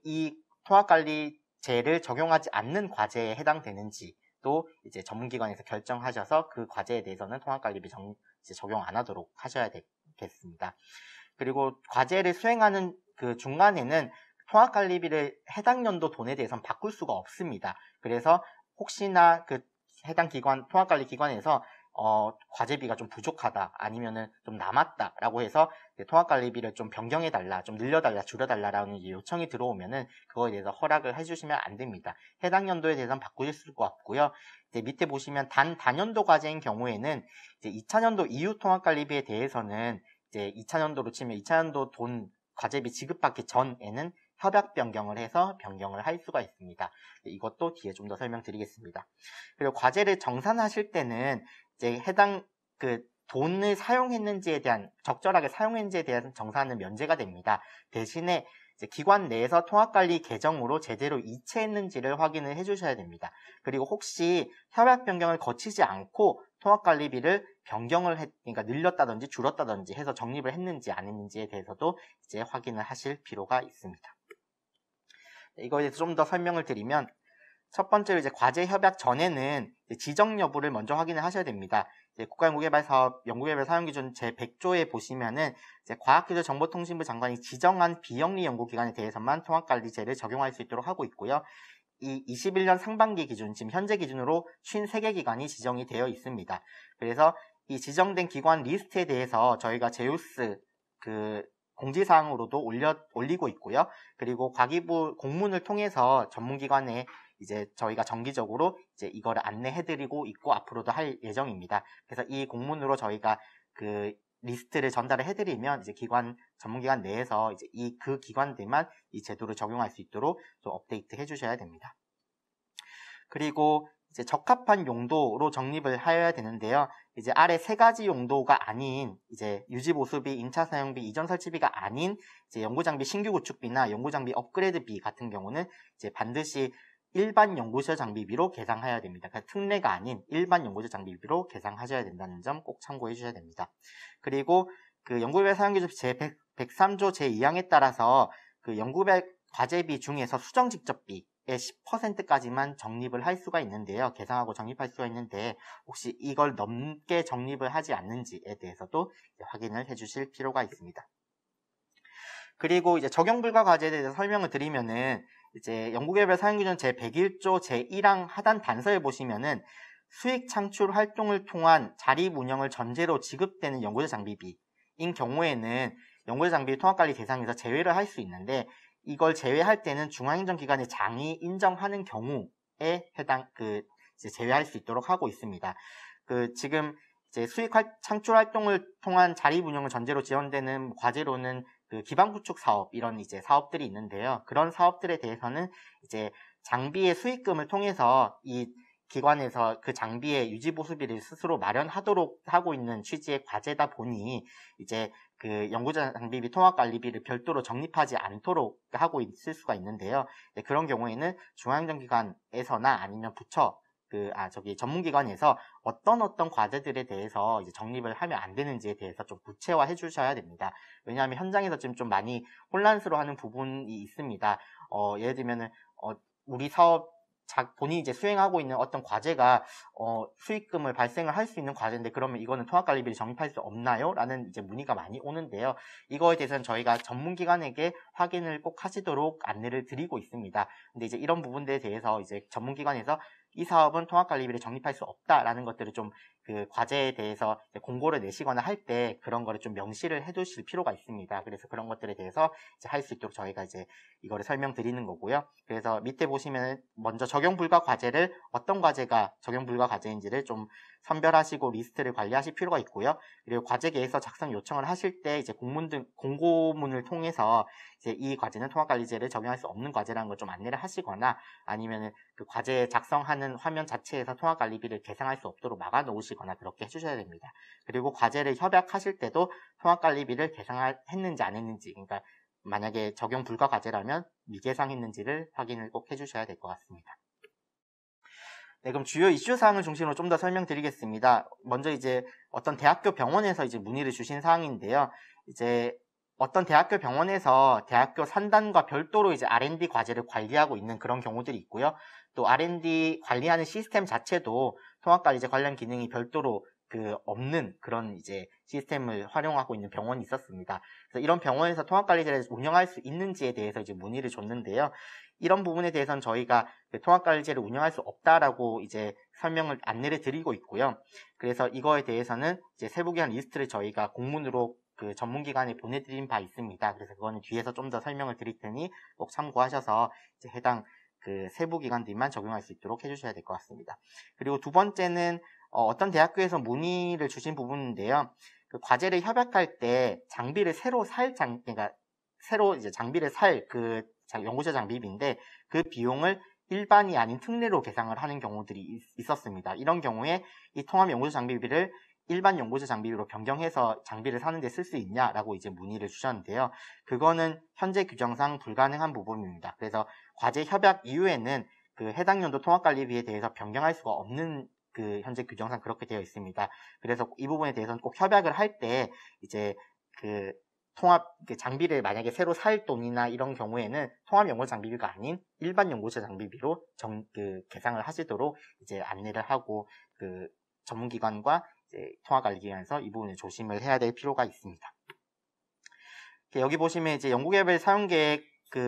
이 통합관리제를 적용하지 않는 과제에 해당되는지 또 이제 전문기관에서 결정하셔서 그 과제에 대해서는 통합관리비 적용 안 하도록 하셔야 되겠습니다. 그리고 과제를 수행하는 그 중간에는 통합관리비를 해당 연도 돈에 대해서는 바꿀 수가 없습니다. 그래서 혹시나 그 해당 기관, 통합관리 기관에서 과제비가 좀 부족하다, 아니면은 좀 남았다라고 해서 통합관리비를 좀 변경해달라, 좀 늘려달라, 줄여달라라는 요청이 들어오면은 그거에 대해서 허락을 해주시면 안 됩니다. 해당 연도에 대해서는 바꾸실 수가 없고요. 이제 밑에 보시면 단연도 과제인 경우에는 이제 2차년도 이후 통합관리비에 대해서는 이제 2차년도로 치면 2차년도 돈 과제비 지급받기 전에는 협약 변경을 해서 변경을 할 수가 있습니다. 이것도 뒤에 좀 더 설명드리겠습니다. 그리고 과제를 정산하실 때는 이제 해당 돈을 사용했는지에 대한, 적절하게 사용했는지에 대한 정산은 면제가 됩니다. 대신에 이제 기관 내에서 통합관리 계정으로 제대로 이체했는지를 확인을 해주셔야 됩니다. 그리고 혹시 협약 변경을 거치지 않고 통합관리비를 그러니까 늘렸다든지 줄였다든지 해서 적립을 했는지 안 했는지에 대해서도 이제 확인을 하실 필요가 있습니다. 이거에 대해서 좀 더 설명을 드리면, 첫 번째로 이제 과제 협약 전에는 지정 여부를 먼저 확인을 하셔야 됩니다. 국가연구개발사업 연구개발 사용기준 제100조에 보시면은 이제 과학기술정보통신부 장관이 지정한 비영리 연구기관에 대해서만 통합관리제를 적용할 수 있도록 하고 있고요. 이 21년 상반기 기준, 지금 현재 기준으로 53개 기관이 지정이 되어 있습니다. 그래서 이 지정된 기관 리스트에 대해서 저희가 제우스 공지사항으로도 올리고 있고요. 그리고 과기부 공문을 통해서 전문기관에 이제 저희가 정기적으로 이제 이거를 안내해드리고 있고 앞으로도 할 예정입니다. 그래서 이 공문으로 저희가 그 리스트를 전달을 해드리면 이제 전문기관 내에서 이제 그 기관들만 이 제도를 적용할 수 있도록 좀 업데이트 해주셔야 됩니다. 그리고 이제 적합한 용도로 적립을 하여야 되는데요. 이제 아래 세 가지 용도가 아닌 이제 유지 보수비, 임차 사용비, 이전 설치비가 아닌 이제 연구장비 신규 구축비나 연구장비 업그레이드비 같은 경우는 이제 반드시 일반 연구시설 장비비로 계상해야 됩니다. 그러니까 특례가 아닌 일반 연구시설 장비비로 계상하셔야 된다는 점 꼭 참고해 주셔야 됩니다. 그리고 그 연구별 사용규칙 제103조 제2항에 따라서 그 연구별 과제비 중에서 수정 직접비의 10%까지만 적립을 할 수가 있는데요. 계상하고 적립할 수가 있는데 혹시 이걸 넘게 적립을 하지 않는지에 대해서도 확인을 해주실 필요가 있습니다. 그리고 이제 적용 불가 과제에 대해서 설명을 드리면은 이제 연구개발 사용규정 제101조 제1항 하단 단서에 보시면은 수익 창출 활동을 통한 자립 운영을 전제로 지급되는 연구자 장비비인 경우에는 연구자 장비 통합관리 대상에서 제외를 할 수 있는데 이걸 제외할 때는 중앙행정기관의 장이 인정하는 경우에 이제 제외할 수 있도록 하고 있습니다. 지금 이제 수익 창출 활동을 통한 자립 운영을 전제로 지원되는 과제로는 기반 구축 사업 이런 이제 사업들이 있는데요. 그런 사업들에 대해서는 이제 장비의 수익금을 통해서 이 기관에서 그 장비의 유지 보수비를 스스로 마련하도록 하고 있는 취지의 과제다 보니 이제 그 연구자 장비비 통합관리비를 별도로 적립하지 않도록 하고 있을 수가 있는데요. 그런 경우에는 중앙행정기관에서나 아니면 부처 전문기관에서 어떤 과제들에 대해서 이제 적립을 하면 안 되는지에 대해서 좀 구체화해 주셔야 됩니다. 왜냐하면 현장에서 지금 좀 많이 혼란스러워하는 부분이 있습니다. 예를 들면은 우리 사업 본인이 이제 수행하고 있는 어떤 과제가 수익금을 발생을 할 수 있는 과제인데 그러면 이거는 통합관리비를 적립할 수 없나요? 라는 이제 문의가 많이 오는데요. 이거에 대해서는 저희가 전문기관에게 확인을 꼭 하시도록 안내를 드리고 있습니다. 근데 이제 이런 부분들에 대해서 이제 전문기관에서 이 사업은 통합관리비를 적립할 수 없다라는 것들을 좀 그 과제에 대해서 공고를 내시거나 할 때 그런 거를 좀 명시를 해두실 필요가 있습니다. 그래서 그런 것들에 대해서 이제 할 수 있도록 저희가 이제 이거를 설명드리는 거고요. 그래서 밑에 보시면 먼저 적용 불가 과제를 어떤 과제가 적용 불가 과제인지를 좀 선별하시고 리스트를 관리하실 필요가 있고요. 그리고 과제 계획서 작성 요청을 하실 때 이제 공고문을 통해서 이제 이 과제는 통합관리제를 적용할 수 없는 과제라는 걸 좀 안내를 하시거나 아니면은 그 과제 작성하는 화면 자체에서 통합관리비를 계상할 수 없도록 막아 놓으시거나 그렇게 해주셔야 됩니다. 그리고 과제를 협약하실 때도 통합관리비를 계상했는지 안 했는지, 그러니까 만약에 적용 불가 과제라면 미계상했는지를 확인을 꼭 해주셔야 될 것 같습니다. 네, 그럼 주요 이슈 사항을 중심으로 좀 더 설명드리겠습니다. 먼저 이제 어떤 대학교 병원에서 이제 문의를 주신 사항인데요. 이제 어떤 대학교 병원에서 대학교 산단과 별도로 이제 R&D 과제를 관리하고 있는 그런 경우들이 있고요. 또 R&D 관리하는 시스템 자체도 통합관리제 관련 기능이 별도로 없는 그런 이제 시스템을 활용하고 있는 병원이 있었습니다. 그래서 이런 병원에서 통합관리제를 운영할 수 있는지에 대해서 이제 문의를 줬는데요. 이런 부분에 대해서는 저희가 통합관리제를 운영할 수 없다라고 이제 안내를 드리고 있고요. 그래서 이거에 대해서는 이제 세부기관 리스트를 저희가 공문으로 전문기관에 보내드린 바 있습니다. 그래서 그거는 뒤에서 좀 더 설명을 드릴 테니 꼭 참고하셔서 이제 해당 세부기관들만 적용할 수 있도록 해주셔야 될 것 같습니다. 그리고 두 번째는 어떤 대학교에서 문의를 주신 부분인데요. 과제를 협약할 때 장비를 그러니까 새로 이제 장비를 살 연구실 장비비인데 그 비용을 일반이 아닌 특례로 계상을 하는 경우들이 있었습니다. 이런 경우에 이 통합 연구실 장비비를 일반 연구실 장비비로 변경해서 장비를 사는 데 쓸 수 있냐라고 이제 문의를 주셨는데요. 그거는 현재 규정상 불가능한 부분입니다. 그래서 과제 협약 이후에는 해당 연도 통합관리비에 대해서 변경할 수가 없는 현재 규정상 그렇게 되어 있습니다. 그래서 이 부분에 대해서는 꼭 협약을 할 때 이제 통합 장비를 만약에 새로 살 돈이나 이런 경우에는 통합 연구실 장비비가 아닌 일반 연구실 장비비로 계상을 하시도록 이제 안내를 하고 전문기관과 이제 통합관리기관에서 이 부분을 조심을 해야 될 필요가 있습니다. 여기 보시면 이제 연구개발 사용계획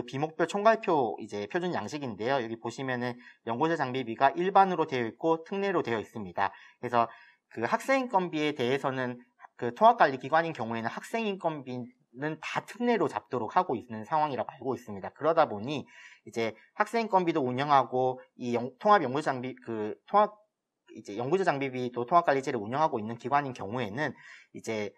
비목별 총괄표 이제 표준 양식인데요. 여기 보시면은 연구실 장비비가 일반으로 되어 있고 특례로 되어 있습니다. 그래서 학생인건비에 대해서는 통합관리기관인 경우에는 학생인건비는 다 특례로 잡도록 하고 있는 상황이라고 알고 있습니다. 그러다 보니 이제 학생인건비도 운영하고 이 통합 연구실 장비 이제 연구실 장비비도 통합관리제를 운영하고 있는 기관인 경우에는 이제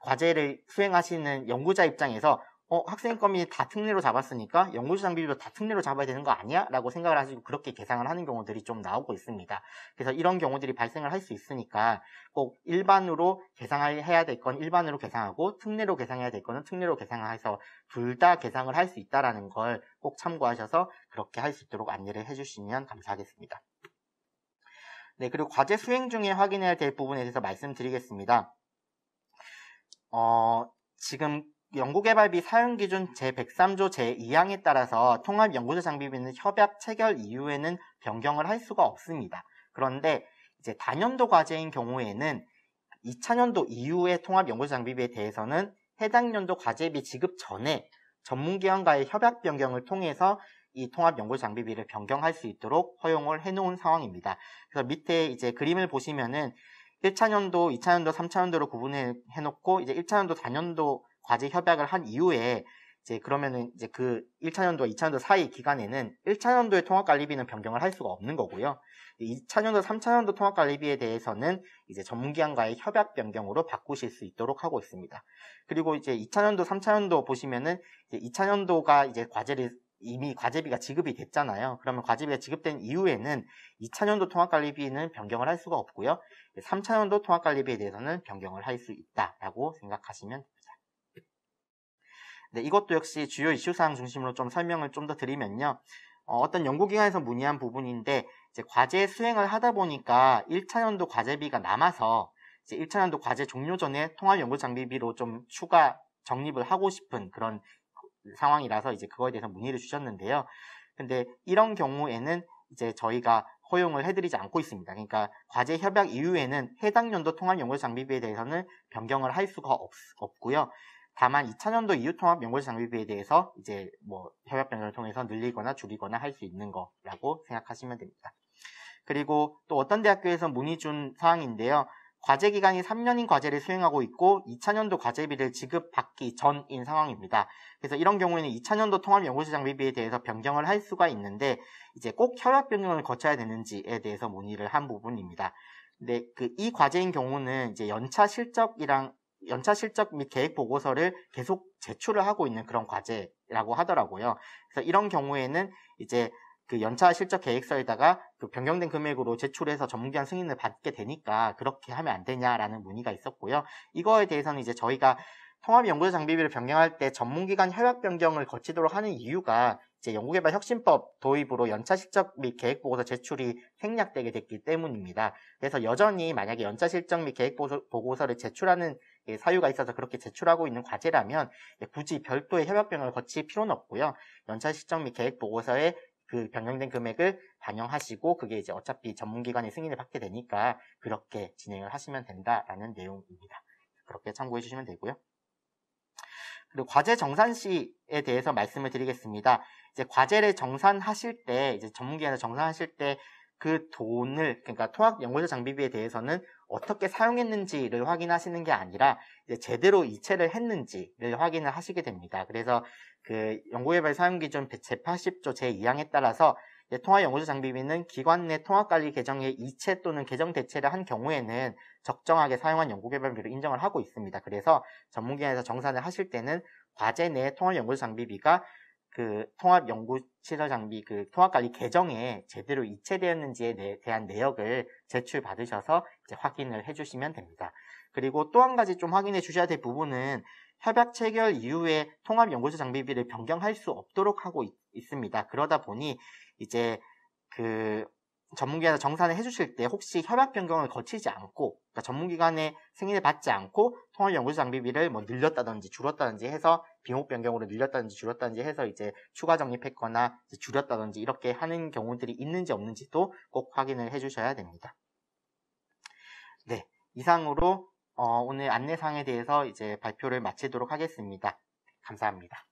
과제를 수행하시는 연구자 입장에서 학생인건비 다 특례로 잡았으니까 연구소 장비비도 다 특례로 잡아야 되는 거 아니야? 라고 생각을 하시고 그렇게 계상을 하는 경우들이 좀 나오고 있습니다. 그래서 이런 경우들이 발생을 할 수 있으니까 꼭 일반으로 계상해야 될 건 일반으로 계상하고 특례로 계상해야 될 거는 특례로 계상해서 둘 다 계상을 할 수 있다는 걸 꼭 참고하셔서 그렇게 할 수 있도록 안내를 해주시면 감사하겠습니다. 네, 그리고 과제 수행 중에 확인해야 될 부분에 대해서 말씀드리겠습니다. 지금 연구개발비 사용기준 제103조 제2항에 따라서 통합연구소 장비비는 협약 체결 이후에는 변경을 할 수가 없습니다. 그런데 이제 단연도 과제인 경우에는 2차년도 이후의 통합연구소 장비비에 대해서는 해당 연도 과제비 지급 전에 전문기관과의 협약 변경을 통해서 이 통합연구소 장비비를 변경할 수 있도록 허용을 해놓은 상황입니다. 그래서 밑에 이제 그림을 보시면은 1차년도, 2차년도, 3차년도로 구분해 놓고 이제 1차년도, 4년도 과제 협약을 한 이후에 이제 그러면은 이제 그 1차년도와 2차년도 사이 기간에는 1차년도의 통합관리비는 변경을 할 수가 없는 거고요. 2차년도, 3차년도 통합관리비에 대해서는 이제 전문기관과의 협약 변경으로 바꾸실 수 있도록 하고 있습니다. 그리고 이제 2차년도, 3차년도 보시면은 이제 2차년도가 이제 이미 과제비가 지급이 됐잖아요. 그러면 과제비가 지급된 이후에는 2차년도 통합관리비는 변경을 할 수가 없고요. 3차년도 통합관리비에 대해서는 변경을 할 수 있다라고 생각하시면 됩니다. 네, 이것도 역시 주요 이슈사항 중심으로 좀 설명을 좀 더 드리면요. 어떤 연구기관에서 문의한 부분인데 이제 과제 수행을 하다 보니까 1차년도 과제비가 남아서 이제 1차년도 과제 종료 전에 통합연구장비비로 좀 추가 적립을 하고 싶은 그런 상황이라서 이제 그거에 대해서 문의를 주셨는데요. 근데 이런 경우에는 이제 저희가 허용을 해드리지 않고 있습니다. 그러니까 과제 협약 이후에는 해당 연도 통합연구소 장비비에 대해서는 변경을 할 수가 없고요. 다만 2차년도 이후 통합연구소 장비비에 대해서 이제 뭐 협약 변경을 통해서 늘리거나 줄이거나 할 수 있는 거라고 생각하시면 됩니다. 그리고 또 어떤 대학교에서 문의 준 사항인데요. 과제 기간이 3년인 과제를 수행하고 있고 2차년도 과제비를 지급받기 전인 상황입니다. 그래서 이런 경우에는 2차년도 통합연구소 장비비에 대해서 변경을 할 수가 있는데 이제 꼭 협약 변경을 거쳐야 되는지에 대해서 문의를 한 부분입니다. 근데 이 과제인 경우는 이제 연차 실적 및 계획 보고서를 계속 제출을 하고 있는 그런 과제라고 하더라고요. 그래서 이런 경우에는 이제 그 연차 실적 계획서에다가 그 변경된 금액으로 제출해서 전문기관 승인을 받게 되니까 그렇게 하면 안 되냐라는 문의가 있었고요. 이거에 대해서는 이제 저희가 통합연구소 장비비를 변경할 때 전문기관 협약 변경을 거치도록 하는 이유가 이제 연구개발 혁신법 도입으로 연차 실적 및 계획 보고서 제출이 생략되게 됐기 때문입니다. 그래서 여전히 만약에 연차 실적 및 계획 보고서를 제출하는 사유가 있어서 그렇게 제출하고 있는 과제라면 굳이 별도의 협약 변경을 거칠 필요는 없고요. 연차 실적 및 계획 보고서에 그 변경된 금액을 반영하시고 그게 이제 어차피 전문기관의 승인을 받게 되니까 그렇게 진행을 하시면 된다라는 내용입니다. 그렇게 참고해 주시면 되고요. 그리고 과제 정산 시에 대해서 말씀을 드리겠습니다. 이제 과제를 정산하실 때, 이제 전문기관에서 정산하실 때 그 돈을, 그러니까 통합연구소 장비비에 대해서는 어떻게 사용했는지를 확인하시는 게 아니라 이제 제대로 이체를 했는지를 확인을 하시게 됩니다. 그래서 그 연구개발 사용기준 제80조 제2항에 따라서 통합연구소 장비비는 기관 내 통합관리 계정의 이체 또는 계정 대체를 한 경우에는 적정하게 사용한 연구개발비로 인정을 하고 있습니다. 그래서 전문기관에서 정산을 하실 때는 과제 내 통합연구소 장비비가 그 통합연구시설 장비 그 통합관리 계정에 제대로 이체되었는지에 대한 내역을 제출받으셔서 이제 확인을 해주시면 됩니다. 그리고 또 한 가지 좀 확인해 주셔야 될 부분은 협약 체결 이후에 통합연구소 장비비를 변경할 수 없도록 하고 있습니다. 그러다 보니 이제 그 전문기관에서 정산을 해주실 때 혹시 협약 변경을 거치지 않고, 그러니까 전문기관의 승인을 받지 않고 통합연구소 장비비를 뭐 늘렸다든지 줄였다든지 해서 비목 변경으로 늘렸다든지 줄였다든지 해서 이제 추가 적립했거나 이제 줄였다든지 이렇게 하는 경우들이 있는지 없는지도 꼭 확인을 해주셔야 됩니다. 네, 이상으로 오늘 안내사항에 대해서 이제 발표를 마치도록 하겠습니다. 감사합니다.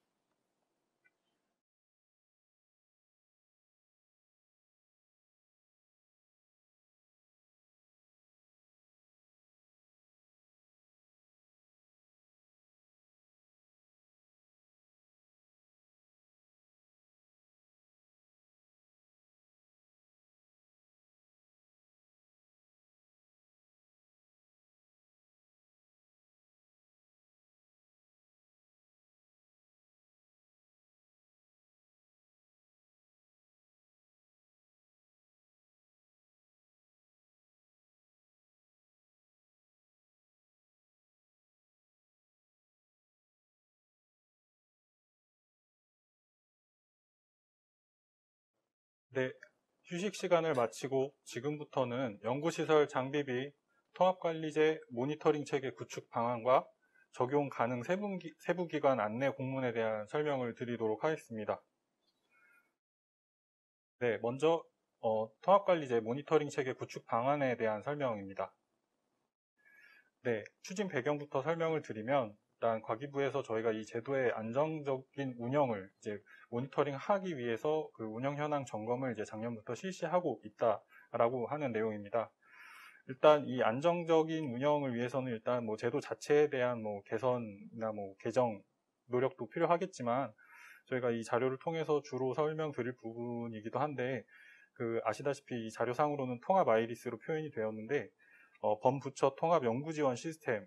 네, 휴식 시간을 마치고 지금부터는 연구시설 장비비 통합관리제 모니터링 체계 구축 방안과 적용 가능 세부기관 안내 공문에 대한 설명을 드리도록 하겠습니다. 네, 먼저 통합관리제 모니터링 체계 구축 방안에 대한 설명입니다. 네, 추진 배경부터 설명을 드리면 일단 과기부에서 저희가 이 제도의 안정적인 운영을 이제 모니터링하기 위해서 그 운영 현황 점검을 이제 작년부터 실시하고 있다라고 하는 내용입니다. 일단 이 안정적인 운영을 위해서는 일단 뭐 제도 자체에 대한 뭐 개선이나 뭐 개정 노력도 필요하겠지만 저희가 이 자료를 통해서 주로 설명드릴 부분이기도 한데 그 아시다시피 이 자료상으로는 통합 아이리스로 표현이 되었는데 범부처 통합 연구 지원 시스템의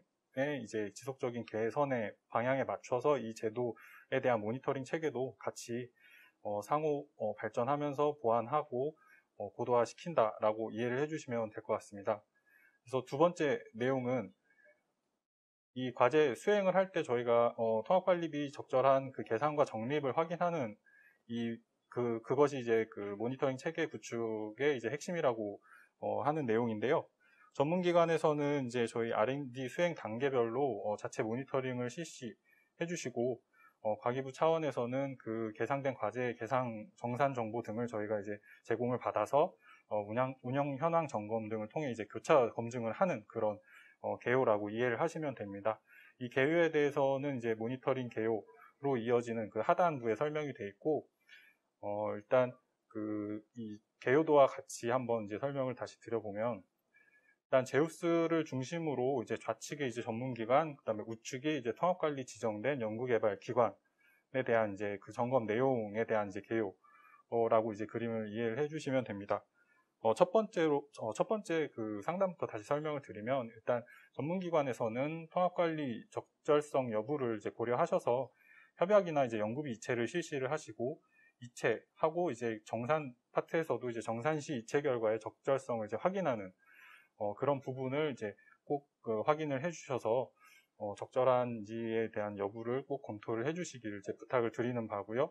이제 지속적인 개선의 방향에 맞춰서 이 제도에 대한 모니터링 체계도 같이 상호 발전하면서 보완하고 고도화시킨다라고 이해를 해주시면 될 것 같습니다. 그래서 두 번째 내용은 이 과제 수행을 할 때 저희가 통합관리비 적절한 그 계산과 적립을 확인하는 그것이 이제 그 모니터링 체계 구축의 이제 핵심이라고 하는 내용인데요. 전문기관에서는 이제 저희 R&D 수행 단계별로 자체 모니터링을 실시해 주시고 과기부 차원에서는 그 계상된 과제의 계상 정산 정보 등을 저희가 이제 제공을 받아서 운영 현황 점검 등을 통해 이제 교차 검증을 하는 그런 개요라고 이해를 하시면 됩니다. 이 개요에 대해서는 이제 모니터링 개요로 이어지는 그 하단부에 설명이 되어 있고 일단 이 개요도와 같이 한번 이제 설명을 다시 드려보면 일단 제우스를 중심으로 이제 좌측에 이제 전문기관, 그다음에 우측에 이제 통합관리 지정된 연구개발 기관에 대한 이제 그 점검 내용에 대한 이제 개요라고 이제 그림을 이해를 해주시면 됩니다. 첫 번째 그 상단부터 다시 설명을 드리면 일단 전문기관에서는 통합관리 적절성 여부를 이제 고려하셔서 협약이나 이제 연구비 이체를 실시를 하시고 이체하고 이제 정산 파트에서도 이제 정산 시 이체 결과의 적절성을 이제 확인하는 그런 부분을 이제 꼭 확인을 해주셔서 적절한지에 대한 여부를 꼭 검토를 해주시기를 이제 부탁을 드리는 바고요.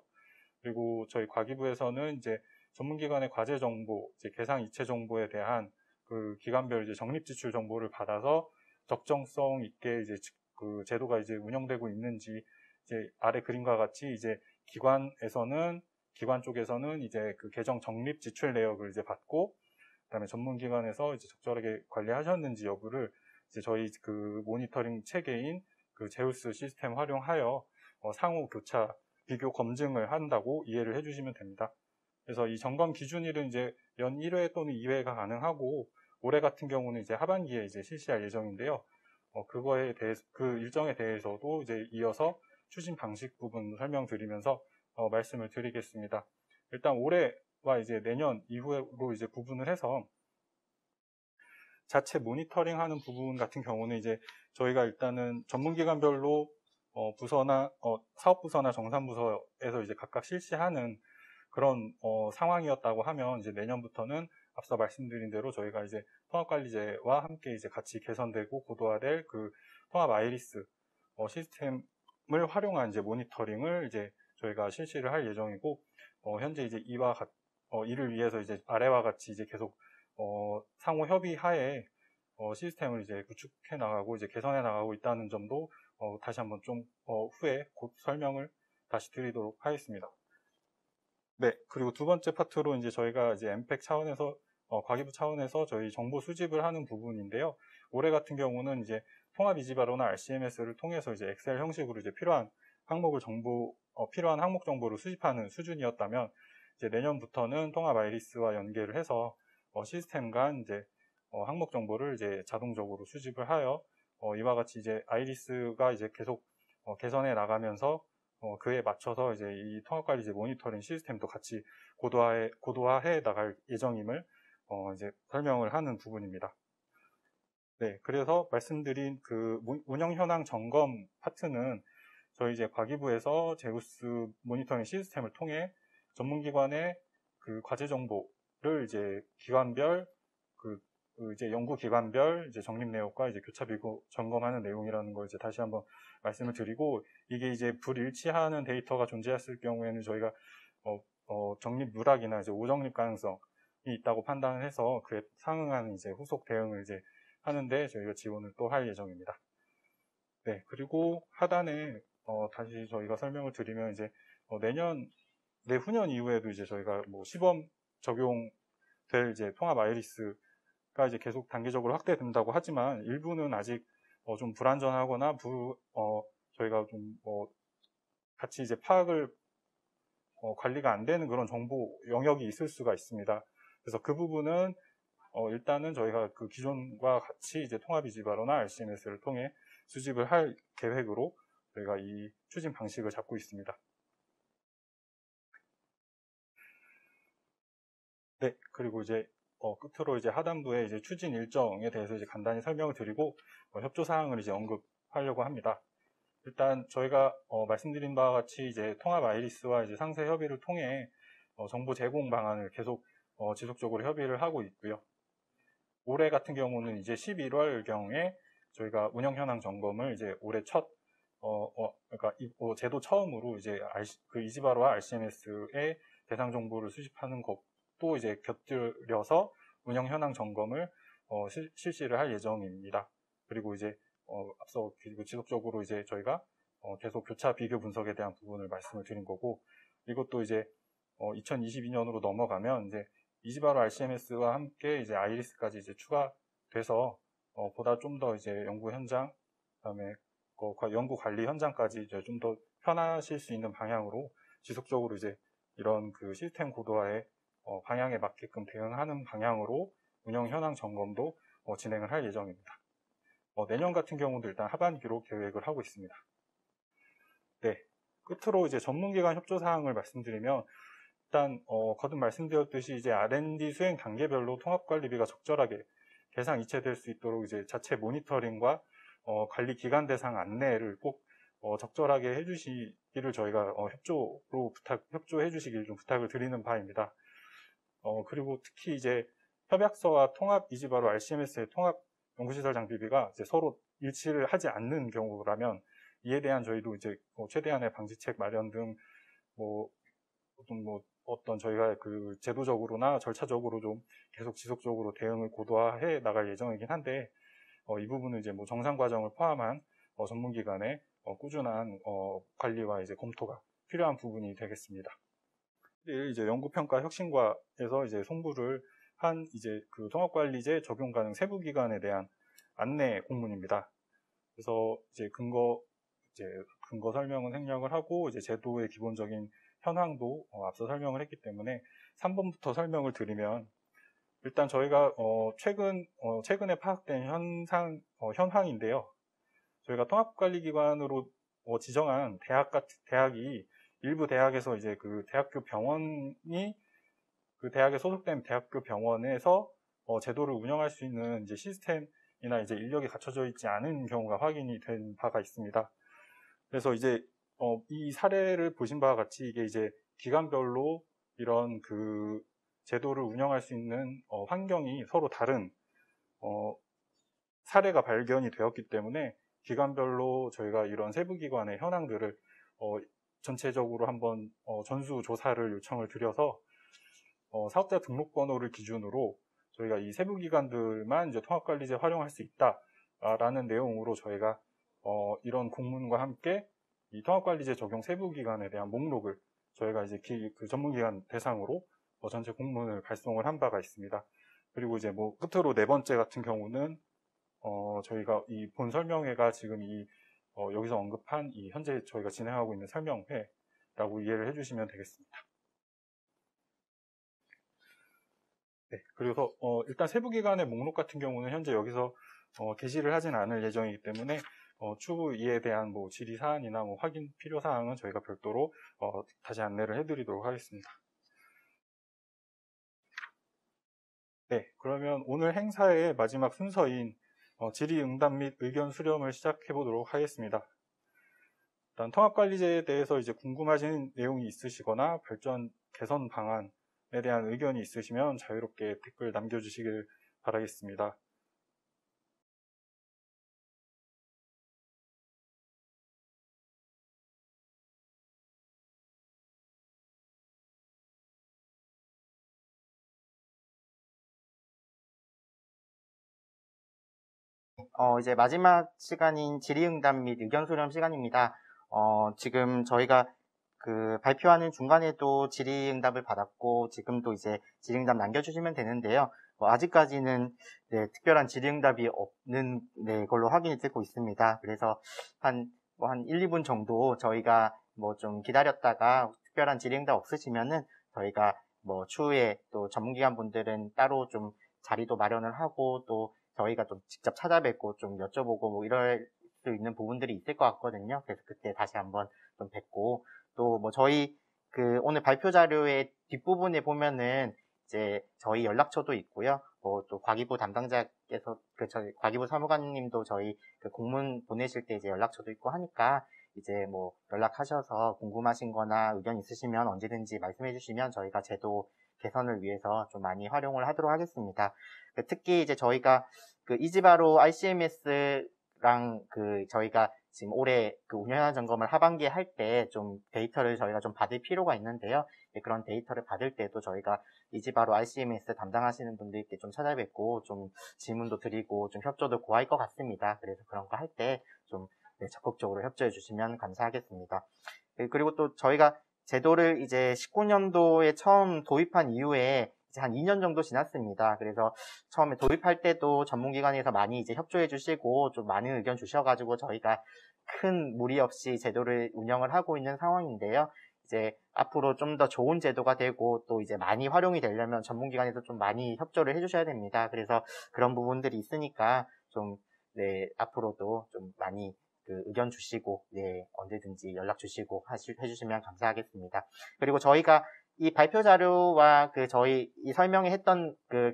그리고 저희 과기부에서는 이제 전문기관의 과제 정보, 이제 계상 이체 정보에 대한 그 기관별 이제 적립 지출 정보를 받아서 적정성 있게 이제 그 제도가 이제 운영되고 있는지 이제 아래 그림과 같이 이제 기관 쪽에서는 이제 그 계정 적립 지출 내역을 이제 받고 그다음에 전문기관에서 이제 적절하게 관리하셨는지 여부를 이제 저희 그 모니터링 체계인 그 제우스 시스템 활용하여 상호 교차 비교 검증을 한다고 이해를 해주시면 됩니다. 그래서 이 점검 기준일은 이제 연 1회 또는 2회가 가능하고 올해 같은 경우는 이제 하반기에 이제 실시할 예정인데요. 그거에 대해서 그 일정에 대해서도 이제 이어서 추진 방식 부분 설명드리면서 말씀을 드리겠습니다. 일단 올해와 이제 내년 이후로 이제 구분을 해서 자체 모니터링하는 부분 같은 경우는 이제 저희가 일단은 전문기관별로 부서나 사업부서나 정산부서에서 이제 각각 실시하는 그런 상황이었다고 하면 이제 내년부터는 앞서 말씀드린 대로 저희가 이제 통합관리제와 함께 이제 같이 개선되고 고도화될 그 통합 아이리스 시스템을 활용한 이제 모니터링을 이제 저희가 실시를 할 예정이고 현재 이제 이를 위해서 이제 아래와 같이 이제 계속 상호 협의하에 시스템을 이제 구축해 나가고 이제 개선해 나가고 있다는 점도 다시 한번 좀 후에 곧 설명을 다시 드리도록 하겠습니다. 네, 그리고 두 번째 파트로 이제 저희가 이제 엠팩 차원에서 과기부 차원에서 저희 정보 수집을 하는 부분인데요. 올해 같은 경우는 이제 통합 이지바로나 RCMS를 통해서 이제 엑셀 형식으로 이제 필요한 항목 정보를 수집하는 수준이었다면 이제 내년부터는 통합 아이리스와 연계를 해서 시스템 간 이제 항목 정보를 이제 자동적으로 수집을 하여 이와 같이 이제 아이리스가 이제 계속 개선해 나가면서 그에 맞춰서 이제 이 통합관리 이제 모니터링 시스템도 같이 고도화해 나갈 예정임을 이제 설명을 하는 부분입니다. 네, 그래서 말씀드린 그 운영 현황 점검 파트는 저희 이제 과기부에서 제우스 모니터링 시스템을 통해 전문기관의 그 과제 정보를 이제 기관별 이제 연구기관별 이제 적립 내역과 이제 교차 비교 점검하는 내용이라는 걸 이제 다시 한번 말씀을 드리고 이게 이제 불일치하는 데이터가 존재했을 경우에는 저희가 적립 누락이나 이제 오적립 가능성이 있다고 판단을 해서 그에 상응하는 이제 후속 대응을 이제 하는데 저희가 지원을 또 할 예정입니다. 네, 그리고 하단에 다시 저희가 설명을 드리면 이제 내후년 이후에도 이제 저희가 뭐 시범 적용될 이제 통합 아이리스가 이제 계속 단기적으로 확대된다고 하지만 일부는 아직 좀 불안전하거나 저희가 좀 같이 이제 파악을 관리가 안 되는 그런 정보 영역이 있을 수가 있습니다. 그래서 그 부분은 일단은 저희가 그 기존과 같이 이제 통합 이지바로나 RCMS를 통해 수집을 할 계획으로 저희가 이 추진 방식을 잡고 있습니다. 네, 그리고 이제 끝으로 이제 하단부에 이제 추진 일정에 대해서 이제 간단히 설명을 드리고 협조 사항을 이제 언급하려고 합니다. 일단 저희가 말씀드린 바와 같이 이제 통합 아이리스와 이제 상세 협의를 통해 정보 제공 방안을 계속 지속적으로 협의를 하고 있고요. 올해 같은 경우는 이제 11월경에 저희가 운영 현황 점검을 이제 올해 그러니까 제도 처음으로 이제 그 이지바로와 RCMS의 대상 정보를 수집하는 것도 이제 곁들여서 운영 현황 점검을 실시를 할 예정입니다. 그리고 이제 앞서 지속적으로 이제 저희가 계속 교차 비교 분석에 대한 부분을 말씀을 드린 거고, 이것도 이제 2022년으로 넘어가면 이제 이지바로 RCMS와 함께 이제 아이리스까지 이제 추가돼서 보다 좀 더 이제 연구 현장, 그다음에 연구 관리 현장까지 이제 좀 더 편하실 수 있는 방향으로 지속적으로 이제 이런 그 시스템 고도화의 방향에 맞게끔 대응하는 방향으로 운영 현황 점검도 진행을 할 예정입니다. 내년 같은 경우도 일단 하반기로 계획을 하고 있습니다. 네, 끝으로 이제 전문기관 협조 사항을 말씀드리면, 일단 거듭 말씀드렸듯이 이제 R&D 수행 단계별로 통합관리비가 적절하게 계상 이체될 수 있도록 이제 자체 모니터링과 관리 기간 대상 안내를 꼭 적절하게 해주시기를 저희가 협조해 주시길 좀 부탁을 드리는 바입니다. 그리고 특히 이제 협약서와 통합 이지바로 RCMS의 통합 연구시설 장비비가 이제 서로 일치를 하지 않는 경우라면 이에 대한 저희도 이제 최대한의 방지책 마련 등 어떤 저희가 그 제도적으로나 절차적으로 좀 계속 지속적으로 대응을 고도화해 나갈 예정이긴 한데, 이 부분은 이제 정상 과정을 포함한 전문기관의 꾸준한 관리와 이제 검토가 필요한 부분이 되겠습니다. 이제 연구평가 혁신과에서 이제 송부를 한 이제 그 통합관리제 적용 가능 세부기관에 대한 안내 공문입니다. 그래서 이제 근거 설명은 생략을 하고 이제 제도의 기본적인 현황도 앞서 설명을 했기 때문에 3번부터 설명을 드리면, 일단 저희가 최근에 파악된 현황인데요. 저희가 통합관리기관으로 지정한 대학이 일부 대학에서 이제 그 대학교 병원이 그 대학에 소속된 대학교 병원에서 제도를 운영할 수 있는 이제 시스템이나 이제 인력이 갖춰져 있지 않은 경우가 확인이 된 바가 있습니다. 그래서 이제 이 사례를 보신 바와 같이 이게 이제 기관별로 이런 그 제도를 운영할 수 있는 환경이 서로 다른 사례가 발견이 되었기 때문에 기관별로 저희가 이런 세부기관의 현황들을 전체적으로 한번 전수 조사를 요청을 드려서 사업자 등록번호를 기준으로 저희가 이 세부기관들만 이제 통합관리제 활용할 수 있다라는 내용으로 저희가 이런 공문과 함께 이 통합관리제 적용 세부기관에 대한 목록을 저희가 이제 그 전문기관 대상으로 전체 공문을 발송을 한 바가 있습니다. 그리고 이제 끝으로 네 번째 같은 경우는 저희가 이 본 설명회가 지금 여기서 언급한 이 현재 저희가 진행하고 있는 설명회라고 이해를 해주시면 되겠습니다. 네, 그래서 일단 세부기관의 목록 같은 경우는 현재 여기서 게시를 하진 않을 예정이기 때문에 추후 이에 대한 질의 사안이나 확인 필요 사항은 저희가 별도로 다시 안내를 해드리도록 하겠습니다. 네, 그러면 오늘 행사의 마지막 순서인 질의응답 및 의견 수렴을 시작해 보도록 하겠습니다. 일단 통합관리제에 대해서 이제 궁금하신 내용이 있으시거나 발전 개선 방안에 대한 의견이 있으시면 자유롭게 댓글 남겨주시길 바라겠습니다. 이제 마지막 시간인 질의응답 및 의견 수렴 시간입니다. 지금 저희가 그 발표하는 중간에도 질의응답을 받았고, 지금도 이제 질의응답 남겨주시면 되는데요. 아직까지는 네, 특별한 질의응답이 없는 네, 걸로 확인이 되고 있습니다. 그래서 한 1, 2분 정도 저희가 뭐 좀 기다렸다가 특별한 질의응답 없으시면은 저희가 뭐 추후에 또 전문기관 분들은 따로 좀 자리도 마련을 하고 또 저희가 좀 직접 찾아뵙고 좀 여쭤보고 뭐 이럴 수 있는 부분들이 있을 것 같거든요. 그래서 그때 다시 한번 좀 뵙고 또 뭐 저희 그 오늘 발표 자료의 뒷부분에 보면은 이제 저희 연락처도 있고요. 뭐 또 과기부 담당자께서 저희 과기부 사무관님도 저희 그 공문 보내실 때 이제 연락처도 있고 하니까 이제 뭐 연락하셔서 궁금하신 거나 의견 있으시면 언제든지 말씀해 주시면 저희가 제도 개선을 위해서 좀 많이 활용을 하도록 하겠습니다. 특히 이제 저희가 그 이지바로 RCMS랑 그 저희가 지금 올해 그 운영연한 점검을 하반기에 할 때 좀 데이터를 저희가 좀 받을 필요가 있는데요. 그런 데이터를 받을 때도 저희가 이지바로 RCMS 담당하시는 분들께 좀 찾아뵙고 좀 질문도 드리고 좀 협조도 구할 것 같습니다. 그래서 그런 거 할 때 좀 적극적으로 협조해 주시면 감사하겠습니다. 그리고 또 저희가 제도를 이제 19년도에 처음 도입한 이후에 이제 한 2년 정도 지났습니다. 그래서 처음에 도입할 때도 전문기관에서 많이 이제 협조해 주시고 좀 많은 의견 주셔가지고 저희가 큰 무리 없이 제도를 운영을 하고 있는 상황인데요. 이제 앞으로 좀 더 좋은 제도가 되고 또 이제 많이 활용이 되려면 전문기관에서 좀 많이 협조를 해주셔야 됩니다. 그래서 그런 부분들이 있으니까 좀 네, 앞으로도 좀 많이 그 의견 주시고 네, 언제든지 연락 주시고 해주시면 감사하겠습니다. 그리고 저희가 이 발표 자료와 그 저희 이 설명회 했던 그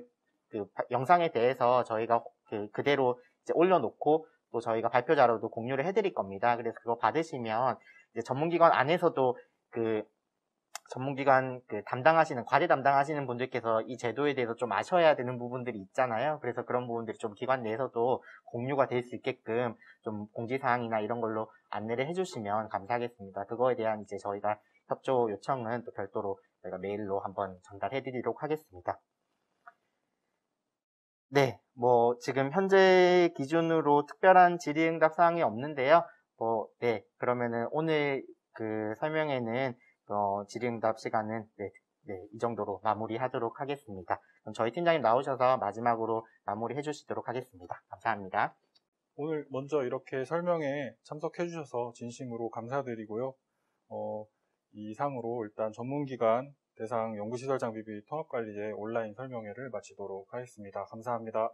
영상에 대해서 저희가 그대로 이제 올려놓고 또 저희가 발표 자료도 공유를 해드릴 겁니다. 그래서 그거 받으시면 이제 전문기관 안에서도 그 전문기관 그 과제 담당하시는 분들께서 이 제도에 대해서 좀 아셔야 되는 부분들이 있잖아요. 그래서 그런 부분들이 좀 기관 내에서도 공유가 될 수 있게끔 좀 공지사항이나 이런 걸로 안내를 해주시면 감사하겠습니다. 그거에 대한 이제 저희가 협조 요청은 또 별도로 저희가 메일로 한번 전달해드리도록 하겠습니다. 네, 뭐 지금 현재 기준으로 특별한 질의응답 사항이 없는데요. 네, 그러면은 오늘 그 설명회는 질의응답 시간은 이 정도로 마무리하도록 하겠습니다. 그럼 저희 팀장님 나오셔서 마지막으로 마무리해 주시도록 하겠습니다. 감사합니다. 오늘 먼저 이렇게 설명에 참석해 주셔서 진심으로 감사드리고요. 이상으로 일단 전문기관 대상 연구시설 장비비 통합관리제 온라인 설명회를 마치도록 하겠습니다. 감사합니다.